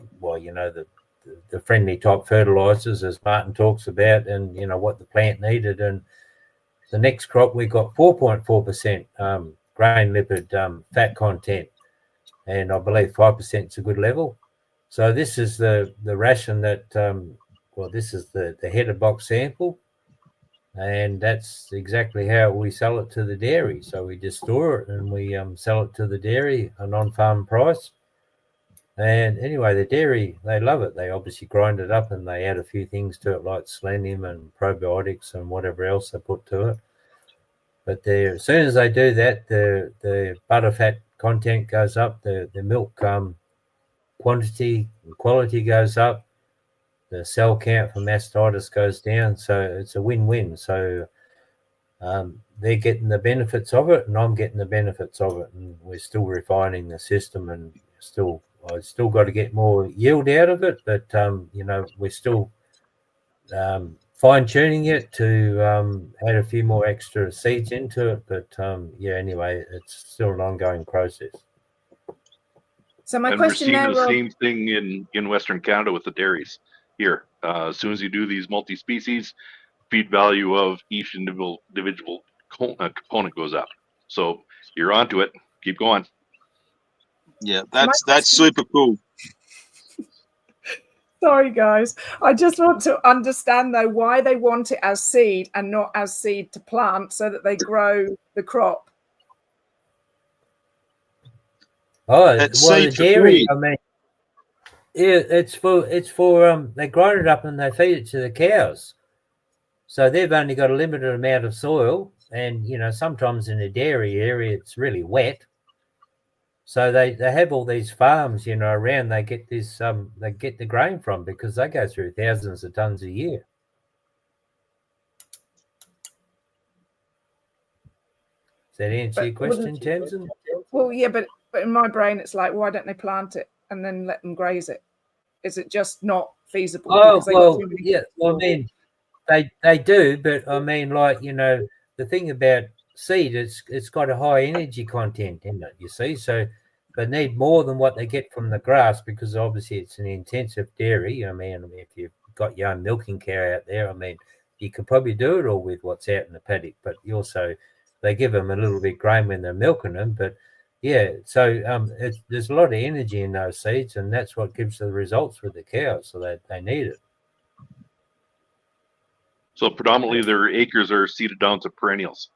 friendly type fertilizers, as Martin talks about, and, what the plant needed. And the next crop, we got 4.4% grain lipid fat content. And I believe 5% is a good level. So this is the ration that, this is the header box sample, and that's exactly how we sell it to the dairy. So we just store it and we sell it to the dairy, a non-farm price. And anyway, the dairy, they love it. They obviously grind it up and they add a few things to it, like selenium and probiotics and whatever else they put to it. But as soon as they do that, the butterfat content goes up, the milk quantity and quality goes up, the cell count for mastitis goes down. So it's a win-win. So they're getting the benefits of it and I'm getting the benefits of it, and we're still refining the system, and I still got to get more yield out of it, but we're still fine-tuning it to add a few more extra seeds into it. But anyway, it's still an ongoing process. So my question now, we're seeing Rob, the same thing in Western Canada with the dairies here. As soon as you do these multi-species, feed value of each individual component goes up. So you're onto it. Keep going. Yeah, that's super cool. Sorry, guys. I just want to understand, though, why they want it as seed and not as seed to plant so that they grow the crop. Oh, It's well, the seed for dairy, food. I mean, yeah, it's for they grind it up and they feed it to the cows. So they've only got a limited amount of soil, and sometimes in the dairy area it's really wet. So they have all these farms, around. They get this they get the grain from, because they go through thousands of tons a year. Does that answer your question, Tamzin? Well, yeah, but in my brain it's like, why don't they plant it and then let them graze it? Is it just not feasible? Oh, well, yeah. Well, I mean, they do, but I mean, like, the thing about seed, it's got a high energy content in it, you see. So they need more than what they get from the grass, because obviously it's an intensive dairy. I mean, if you've got your own milking cow out there, I mean, you could probably do it all with what's out in the paddock, but you also, they give them a little bit grain when they're milking them. But yeah, so there's a lot of energy in those seeds, and that's what gives the results with the cows. So they need it. So predominantly their acres are seeded down to perennials,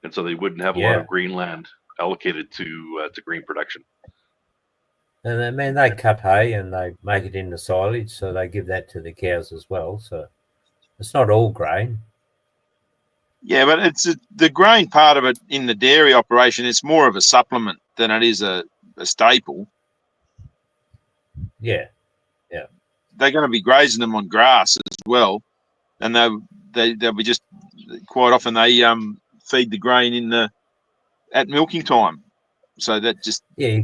and so they wouldn't have a lot of green land allocated to grain production. And I mean, they cut hay and they make it into silage, so they give that to the cows as well. So it's not all grain. Yeah, but it's the grain part of it in the dairy operation. It's more of a supplement than it is a staple. Yeah. They're going to be grazing them on grass as well, and they'll be just, quite often they feed the grain at milking time. So that just, yeah,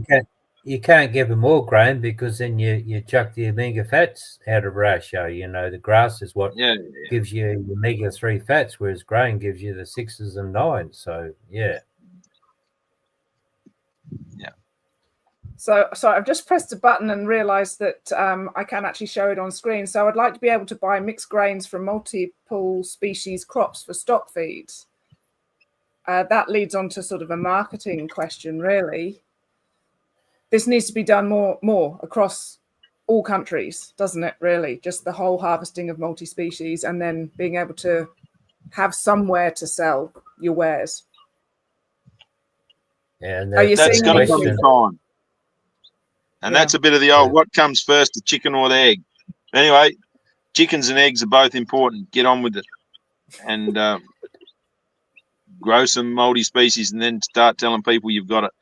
you can't give them all grain, because then you chuck the omega fats out of ratio. The grass is what gives you the omega-3 fats, whereas grain gives you the 6s and 9s. So yeah. So I've just pressed a button and realized that I can actually show it on screen. So I'd like to be able to buy mixed grains from multiple species crops for stock feeds. That leads on to sort of a marketing question, really. This needs to be done more across all countries, doesn't it, really? Just the whole harvesting of multi-species, and then being able to have somewhere to sell your wares. Yeah, and that's going to come in time. And that's a bit of the old, what comes first, the chicken or the egg? Anyway, chickens and eggs are both important. Get on with it. And grow some multi-species, and then start telling people you've got it.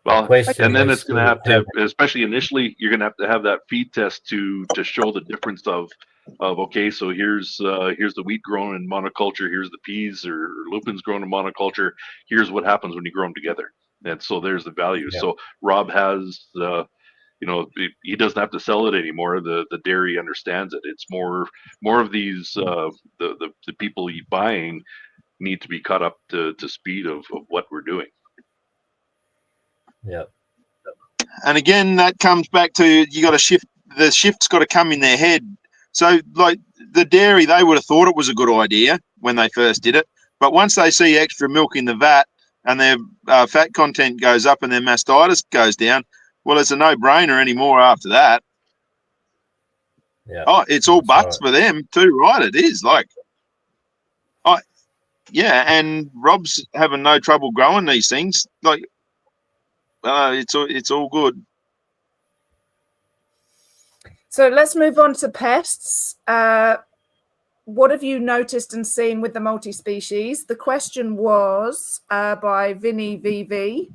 Well, and then it's going to have to, especially initially, you're going to have that feed test to show the difference of okay, so here's the wheat grown in monoculture, here's the peas or lupins grown in monoculture, here's what happens when you grow them together, and so there's the value. Yeah. So Rob has he doesn't have to sell it anymore. The dairy understands it. It's more of these the people buying need to be caught up to speed of what we're doing. Yeah. And again, that comes back to, you got to shift. The shift's got to come in their head. So, like the dairy, they would have thought it was a good idea when they first did it. But once they see extra milk in the vat and their fat content goes up and their mastitis goes down, well, it's a no-brainer anymore after that. Yeah. Oh, it's all bucks for them too, right? It is and Rob's having no trouble growing these things. Like, it's all good. So let's move on to pests. What have you noticed and seen with the multi-species? The question was by Vinny VV.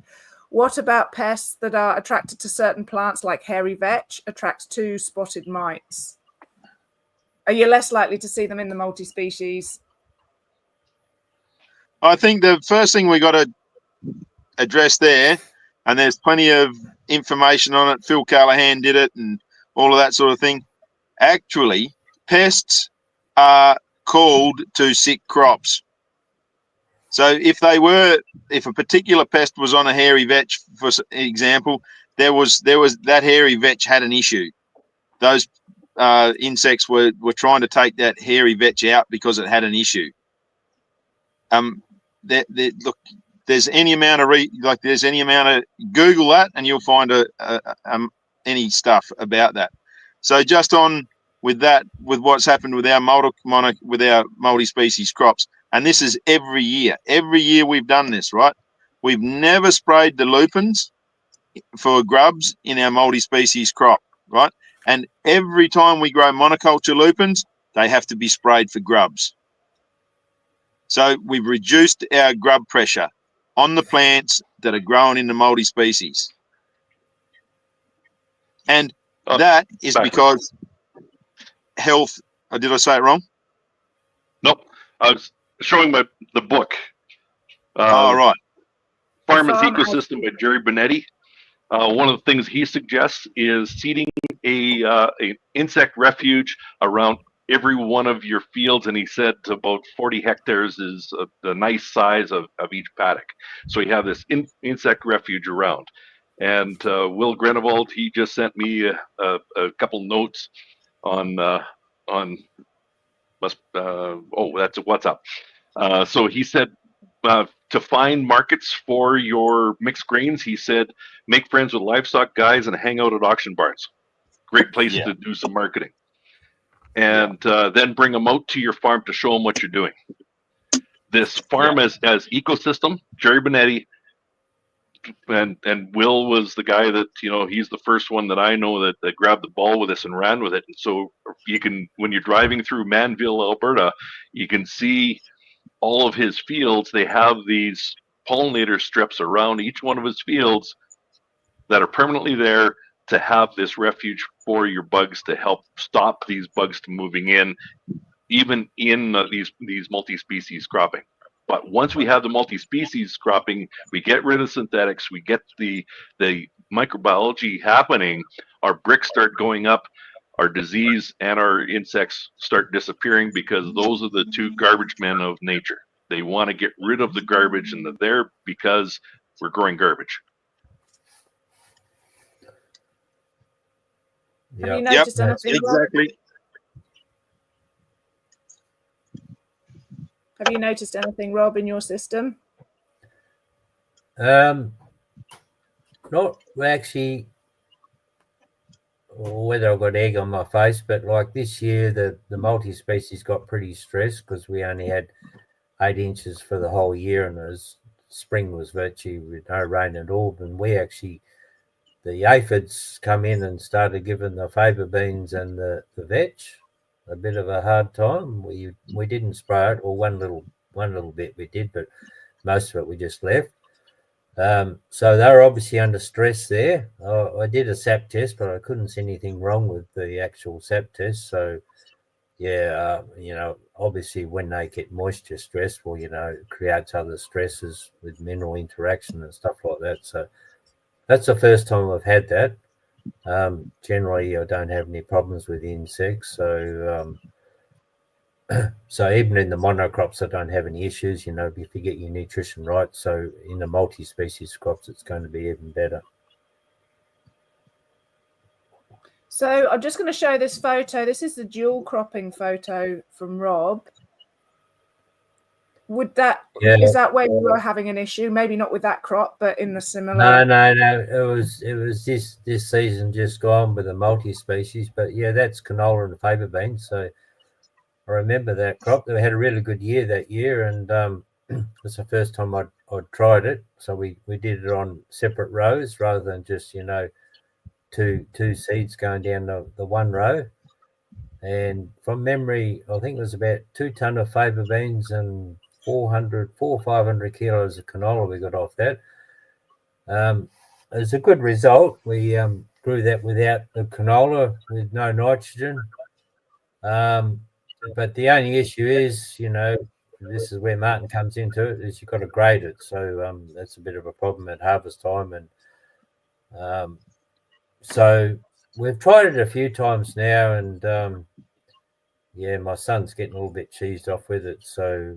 What about pests that are attracted to certain plants, like hairy vetch, attracts to spotted mites? Are you less likely to see them in the multi-species? I think the first thing we got to address there, and there's plenty of information on it. Phil Callahan did it and all of that sort of thing. Actually, pests are called to sick crops. So if a particular pest was on a hairy vetch, for example, there was that hairy vetch had an issue. Those insects were trying to take that hairy vetch out because it had an issue. Look, there's any amount of Google that, and you'll find any stuff about that. So just on with that, with what's happened with our multi-species crops, and this is every year. Every year we've done this, right? We've never sprayed the lupins for grubs in our multi-species crop, right? And every time we grow monoculture lupins, they have to be sprayed for grubs. So we've reduced our grub pressure on the plants that are grown in the multi-species. And that is because health, did I say it wrong? Nope. I was showing the book. Right. Farmer's Ecosystem by Jerry Benetti. One of the things he suggests is seeding an insect refuge around every one of your fields, and he said about 40 hectares is the nice size of each paddock. So you have this insect refuge around. And Will Grenevald, he just sent me a couple notes on that's a WhatsApp. So he said to find markets for your mixed grains, he said, make friends with livestock guys and hang out at auction barns. Great place to do some marketing. And then bring them out to your farm to show them what you're doing. This farm as ecosystem, Jerry Benetti, and Will was the guy that, he's the first one that I know that grabbed the ball with us and ran with it. And so you can, when you're driving through Manville, Alberta, you can see all of his fields. They have these pollinator strips around each one of his fields that are permanently there to have this refuge for your bugs to help stop these bugs from moving in, even in these multi-species cropping. But once we have the multi-species cropping, we get rid of synthetics, we get the microbiology happening, our bricks start going up, our disease and our insects start disappearing, because those are the two garbage men of nature. They want to get rid of the garbage, and they're there because we're growing garbage. Have you noticed anything? Exactly. Have you noticed anything, Rob, in your system? Not actually, whether I've got egg on my face, but like this year, the multi-species got pretty stressed because we only had 8 inches for the whole year, and spring was virtually with no rain at all. And the aphids come in and started giving the favour beans and the vetch a bit of a hard time. We didn't spray it, or one little bit we did, but most of it we just left. So they were obviously under stress there. I did a sap test, but I couldn't see anything wrong with the actual sap test. So obviously when they get moisture stress, well, it creates other stresses with mineral interaction and stuff like that. So that's the first time I've had that. Generally, I don't have any problems with insects. So even in the monocrops, I don't have any issues, if you get your nutrition right. So in the multi-species crops, it's going to be even better. So I'm just going to show this photo. This is the dual cropping photo from Rob. Is that where you were having an issue? Maybe not with that crop, but in the similar. No. It was this season just gone with the multi-species. But yeah, that's canola and favour beans. So I remember that crop. They had a really good year that year, and it's the first time I'd tried it. So we did it on separate rows rather than just two seeds going down the one row. And from memory, I think it was about 2 ton of favour beans and 400 or 500 kilos of canola we got off that. It's a good result. We grew that without the canola, with no nitrogen. But the only issue is, this is where Martin comes into it, is you've got to grade it. So that's a bit of a problem at harvest time. And so we've tried it a few times now, and my son's getting a little bit cheesed off with it. So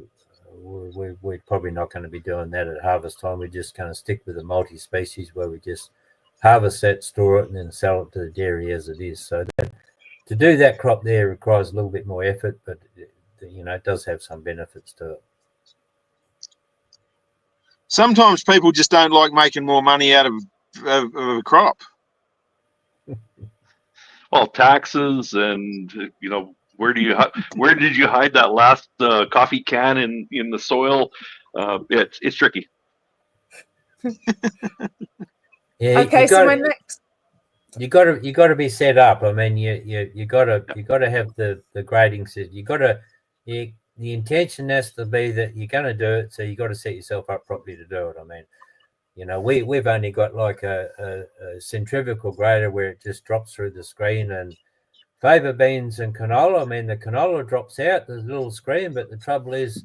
we're probably not going to be doing that at harvest time. We're just going to stick with the multi-species, where we just harvest that, store it, and then sell it to the dairy as it is. So that to do that crop there requires a little bit more effort, but it does have some benefits to it. Sometimes people just don't like making more money out of a crop. Well, taxes and where did you hide that last coffee can in the soil? It's tricky. Yeah. Okay, so my next. You got to be set up. I mean, you got to have the grading system. The intention has to be that you're going to do it, so you got to set yourself up properly to do it. I mean, we've only got like a centrifugal grader where it just drops through the screen, and fava beans and canola. I mean, the canola drops out the little screen, but the trouble is,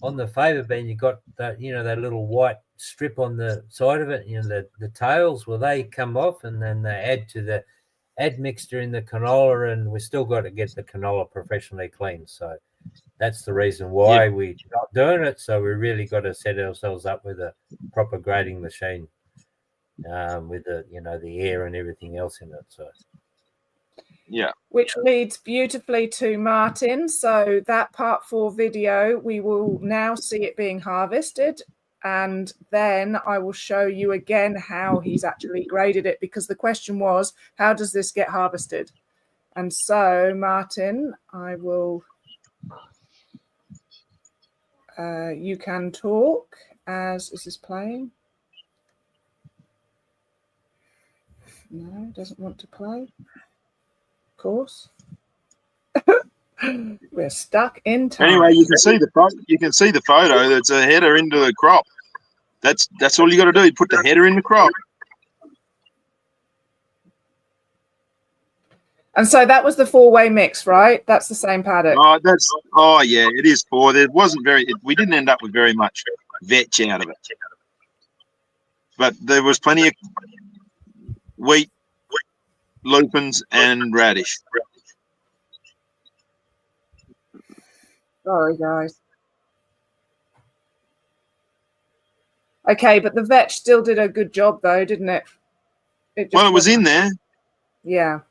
on the fava bean, you got that that little white strip on the side of it. The tails, well, they come off, and then they add to the admixture in the canola, and we still got to get the canola professionally cleaned. So that's the reason why we're not doing it. So we really got to set ourselves up with a proper grading machine, with the air and everything else in it. So. Yeah. Which leads beautifully to Martin. So that part 4 video, we will now see it being harvested. And then I will show you again how he's actually graded it, because the question was, how does this get harvested? And so, Martin, I will, you can talk as this is playing. No, doesn't want to play. Course. We're stuck in time. Anyway, you can see the photo. That's a header into the crop. That's all you got to do. You put the header in the crop. And so that was the 4-way mix, right? That's the same paddock. Oh yeah, it is 4. There wasn't we didn't end up with very much vetch out of it, but there was plenty of wheat, lupins, and radish. Sorry, guys. Okay, but the vetch still did a good job, though, didn't it? It was in there. Yeah.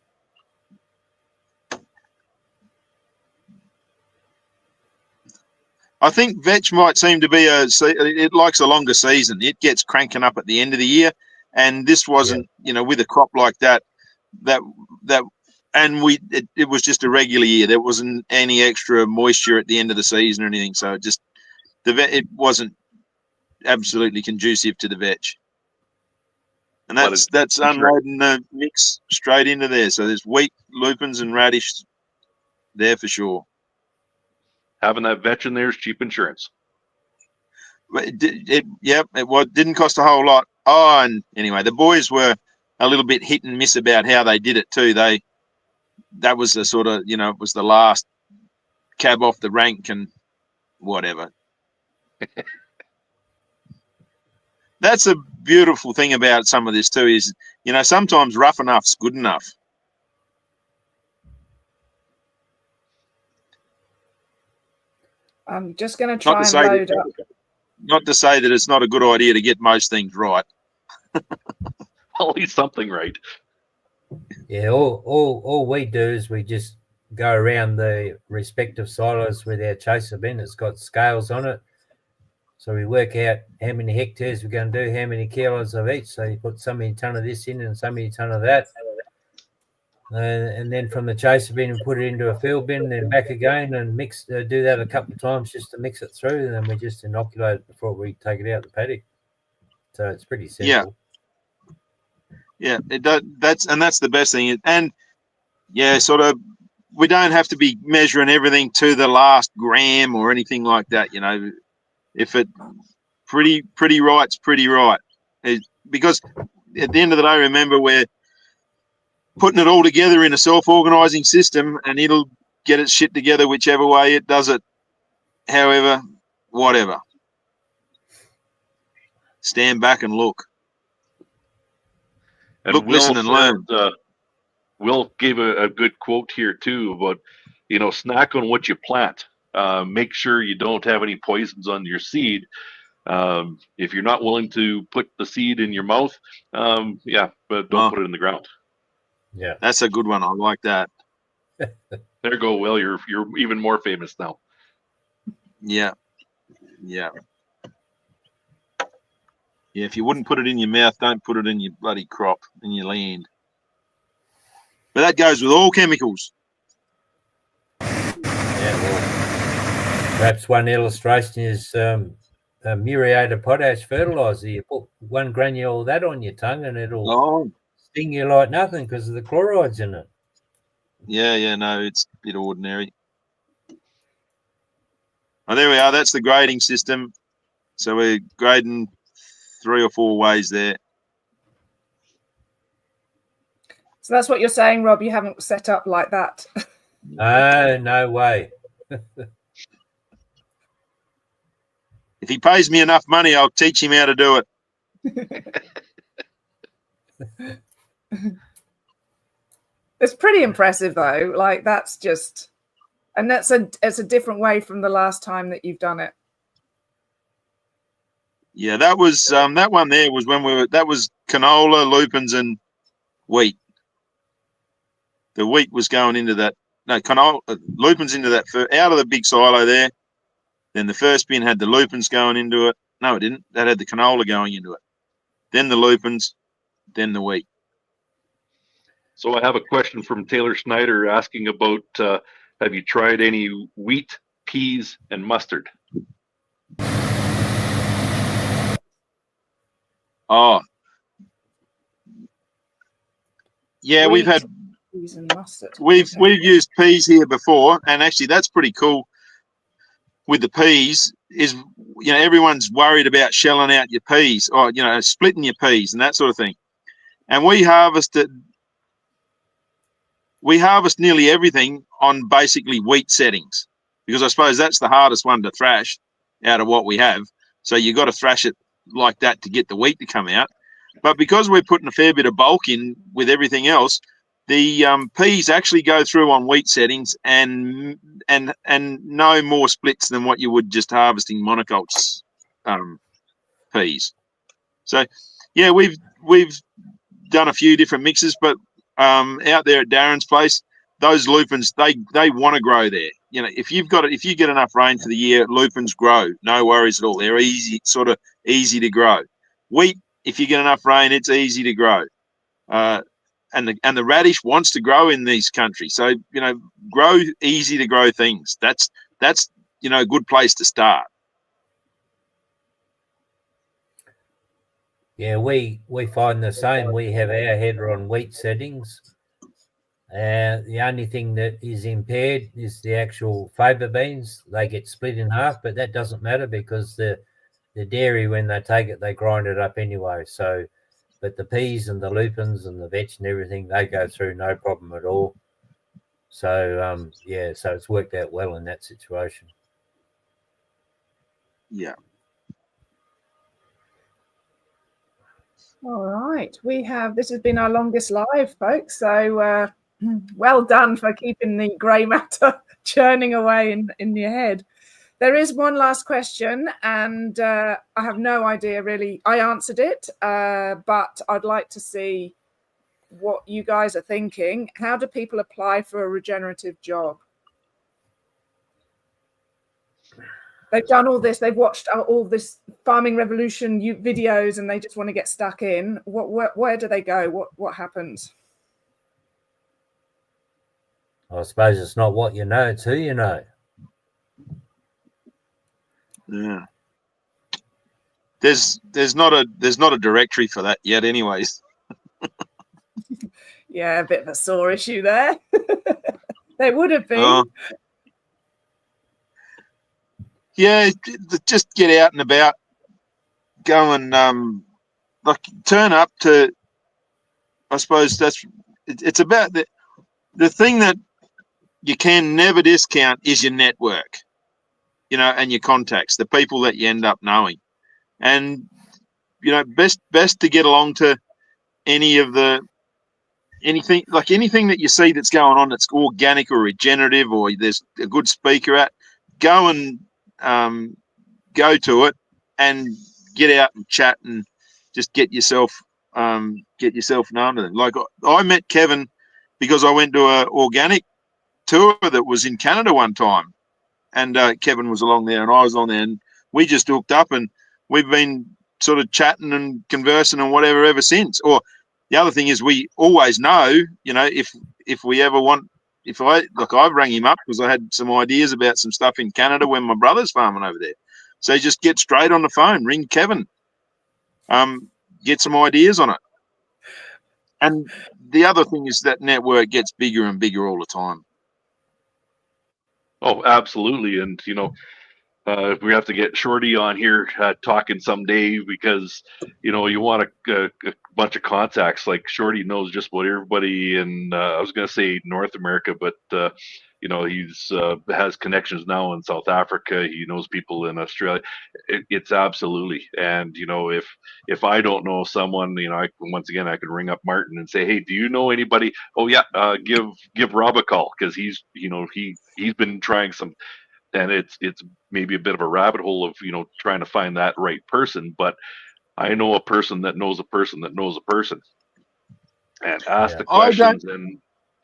I think vetch might seem to be it likes a longer season. It gets cranking up at the end of the year, and this wasn't, with a crop like that, and it was just a regular year. There wasn't any extra moisture at the end of the season or anything, so it wasn't absolutely conducive to the vetch. And that's unloading the mix straight into there. So there's wheat, lupins, and radish there for sure. Having that vetch in there is cheap insurance. It didn't cost a whole lot. Oh, and anyway, the boys were a little bit hit and miss about how they did it too. That was the sort of, it was the last cab off the rank and whatever. That's a beautiful thing about some of this too is, sometimes rough enough's good enough. I'm just going to try and load up. Not to say that it's not a good idea to get most things right. At least something right. Yeah, all we do is we just go around the respective silos with our chaser bin. It's got scales on it. So we work out how many hectares we're going to do, how many kilos of each. So you put so many ton of this in and so many ton of that. And then from the chaser bin, we put it into a field bin, then back again and do that a couple of times just to mix it through. And then we just inoculate it before we take it out the paddock. So it's pretty simple. Yeah, it does. That's the best thing. And sort of, we don't have to be measuring everything to the last gram or anything like that. If it pretty right's pretty right, because at the end of the day, remember, we're putting it all together in a self-organizing system, and it'll get its shit together whichever way it does it. However, whatever. Stand back and look. And Look, listen, and learn. Will gave a good quote here too about, snack on what you plant. Make sure you don't have any poisons on your seed. If you're not willing to put the seed in your mouth, but don't put it in the ground. Yeah, that's a good one. I like that. There you go, Will. You're even more famous now. Yeah. Yeah. Yeah, if you wouldn't put it in your mouth, don't put it in your bloody crop, in your land. But that goes with all chemicals. Yeah, well, perhaps one illustration is muriated potash fertilizer. You put 1 granule of that on your tongue and it'll sting you like nothing because of the chlorides in it. Yeah, no, it's a bit ordinary. Oh, there we are. That's the grading system. So we're grading 3 or 4 ways there. So that's what you're saying, Rob. You haven't set up like that. No way. If he pays me enough money, I'll teach him how to do it. It's pretty impressive, though. Like, that's just, and it's a different way from the last time that you've done it. Yeah, that was that one there was when that was canola, lupins, and wheat. The wheat was going into that. No, canola, lupins into that out of the big silo there. Then the first bin had the lupins going into it. No, it didn't. That had the canola going into it. Then the lupins, then the wheat. So I have a question from Taylor Schneider asking about, have you tried any wheat, peas, and mustard? Oh. Yeah, Wheat, we've had peas and mustard. We've used peas here before, and actually that's pretty cool. With the peas, is everyone's worried about shelling out your peas or splitting your peas and that sort of thing. And we harvest nearly everything on basically wheat settings, because I suppose that's the hardest one to thrash out of what we have. So you got to thrash it like that to get the wheat to come out. But because we're putting a fair bit of bulk in with everything else, the peas actually go through on wheat settings and no more splits than what you would just harvesting monoculture peas. So yeah, we've done a few different mixes, but out there at Darren's place, those lupins they want to grow there. If you get enough rain for the year, lupins grow, no worries at all. They're easy to grow. Wheat, if you get enough rain, it's easy to grow. And the radish wants to grow in these countries. So, grow easy to grow things. That's a good place to start. Yeah, we find the same. We have our header on wheat settings. The only thing that is impaired is the actual faba beans. They get split in half, but that doesn't matter because the dairy, when they take it, they grind it up anyway. So, but the peas and the lupins and the vetch and everything, they go through no problem at all. So, so it's worked out well in that situation. Yeah. All right. This has been our longest live, folks. So well done for keeping the grey matter churning away in your head. There is one last question, and I have no idea really. I answered it, but I'd like to see what you guys are thinking. How do people apply for a regenerative job? They've done all this. They've watched all this Farming Revolution videos, and they just want to get stuck in. Where do they go? What happens? I suppose it's not what you know, it's who you know. Yeah. There's not a directory for that yet, anyways. Yeah, a bit of a sore issue there. There would have been. Yeah, just get out and about. Go and turn up to. I suppose it's about the thing that you can never discount is your network, and your contacts, the people that you end up knowing, and best to get along to anything that you see that's going on that's organic or regenerative, or there's a good speaker at, go and go to it and get out and chat and just get yourself known to them. Like I met Kevin because I went to a organic tour that was in Canada one time, and Kevin was along there and I was on there, and we just hooked up and we've been sort of chatting and conversing and whatever ever since. Or the other thing is we always know, you know, if we ever want, I've rang him up because I had some ideas about some stuff in Canada when my brother's farming over there. So just get straight on the phone, ring Kevin, get some ideas on it. And the other thing is that network gets bigger and bigger all the time. Oh, absolutely. And, you know, we have to get Shorty on here talking someday because, you know, you want a bunch of contacts. Like Shorty knows just about everybody in, I was going to say North America, but, you know, he's has connections now in South Africa. He knows people in Australia. It's absolutely. And, you know, if I don't know someone, you know, I can ring up Martin and say, hey, do you know anybody? Oh, yeah, give Rob a call because he's been trying some. And it's maybe a bit of a rabbit hole of, you know, trying to find that right person. But I know a person that knows a person that knows a person, and ask the questions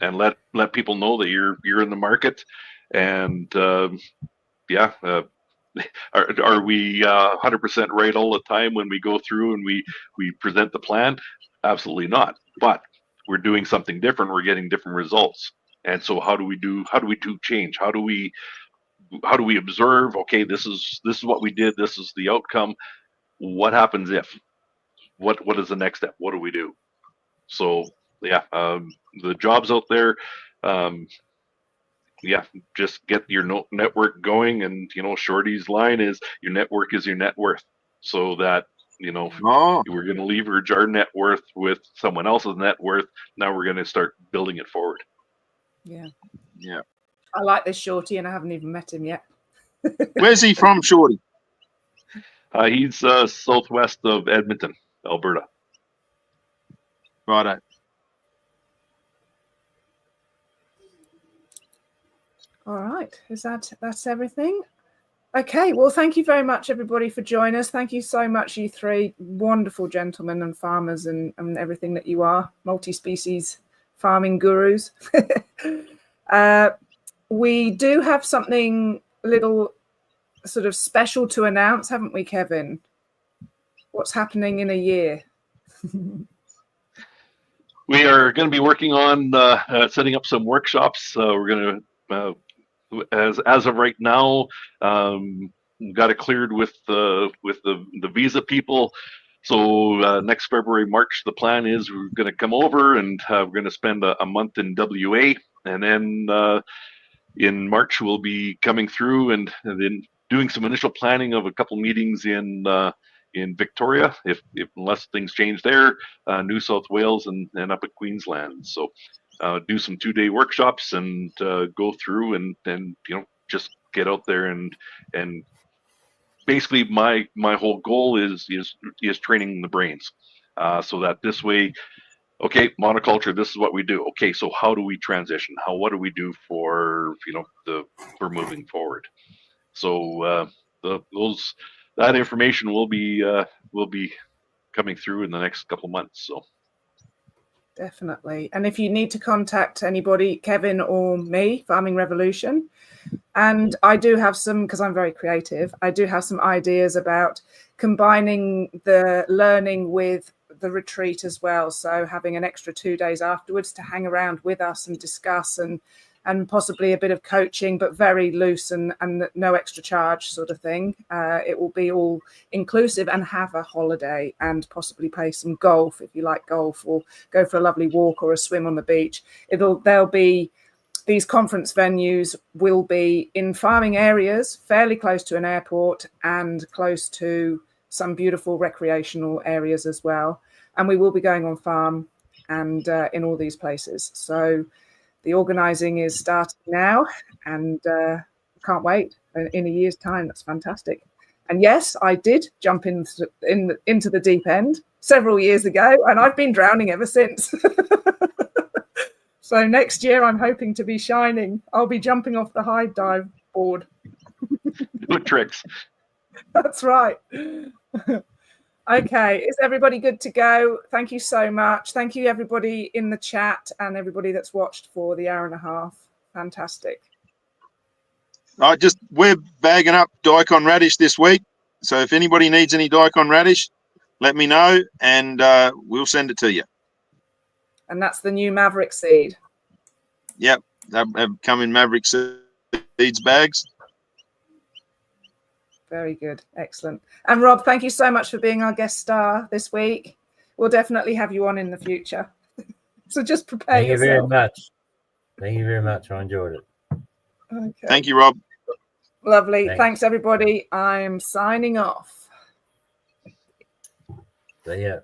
and let people know that you're in the market. And are we 100% right all the time when we go through and we present the plan? Absolutely not. But we're doing something different. We're getting different results. And so how do we do change? How do we observe, okay, this is what we did, this is the outcome, what happens if, what is the next step, what do we do? So yeah, the jobs out there, just get your network going. And, you know, Shorty's line is your network is your net worth. So that, you know, we're going to leverage our net worth with someone else's net worth. Now we're going to start building it forward. Yeah. I like this Shorty, and I haven't even met him yet. Where's he from, Shorty? He's southwest of Edmonton, Alberta. Righto. All right. That's everything? Okay. Well, thank you very much, everybody, for joining us. Thank you so much, you three wonderful gentlemen and farmers and everything that you are, multi-species farming gurus. We do have something a little sort of special to announce, haven't we, Kevin? What's happening in a year? We are going to be working on setting up some workshops. We're going to, as of right now, got it cleared with the visa people. So next February, March, the plan is we're going to come over and we're going to spend a month in WA, and then in March we'll be coming through and then doing some initial planning of a couple meetings in Victoria, unless things change there, New South Wales and up at Queensland. So do some 2-day workshops and go through and you know, just get out there and basically my whole goal is training the brains, so that this way, okay, monoculture, this is what we do. Okay, so how do we transition? What do we do for, you know, for moving forward? So that information will be coming through in the next couple of months. So definitely. And if you need to contact anybody, Kevin or me, Farming Revolution, and I do have some, because I'm very creative, I do have some ideas about combining the learning with the retreat as well. So having an extra 2 days afterwards to hang around with us and discuss and possibly a bit of coaching, but very loose and no extra charge sort of thing. It will be all inclusive and have a holiday and possibly play some golf if you like golf, or go for a lovely walk or a swim on the beach. There'll be these conference venues will be in farming areas fairly close to an airport and close to some beautiful recreational areas as well. And we will be going on farm and in all these places. So the organising is starting now, and can't wait. In a year's time, that's fantastic. And yes, I did jump into the deep end several years ago, and I've been drowning ever since. So next year, I'm hoping to be shining. I'll be jumping off the high dive board. Good tricks. That's right. Okay, is everybody good to go? Thank you so much. Thank you, everybody in the chat and everybody that's watched for the hour and a half. Fantastic. We're bagging up daikon radish this week. So if anybody needs any daikon radish, let me know and we'll send it to you. And that's the new Maverick seed. Yep, they have come in Maverick seeds bags. Very good. Excellent. And Rob, thank you so much for being our guest star this week. We'll definitely have you on in the future. So just prepare yourself. Thank you very much. Thank you very much. I enjoyed it. Okay. Thank you, Rob. Lovely. Thanks everybody. I'm signing off. See ya.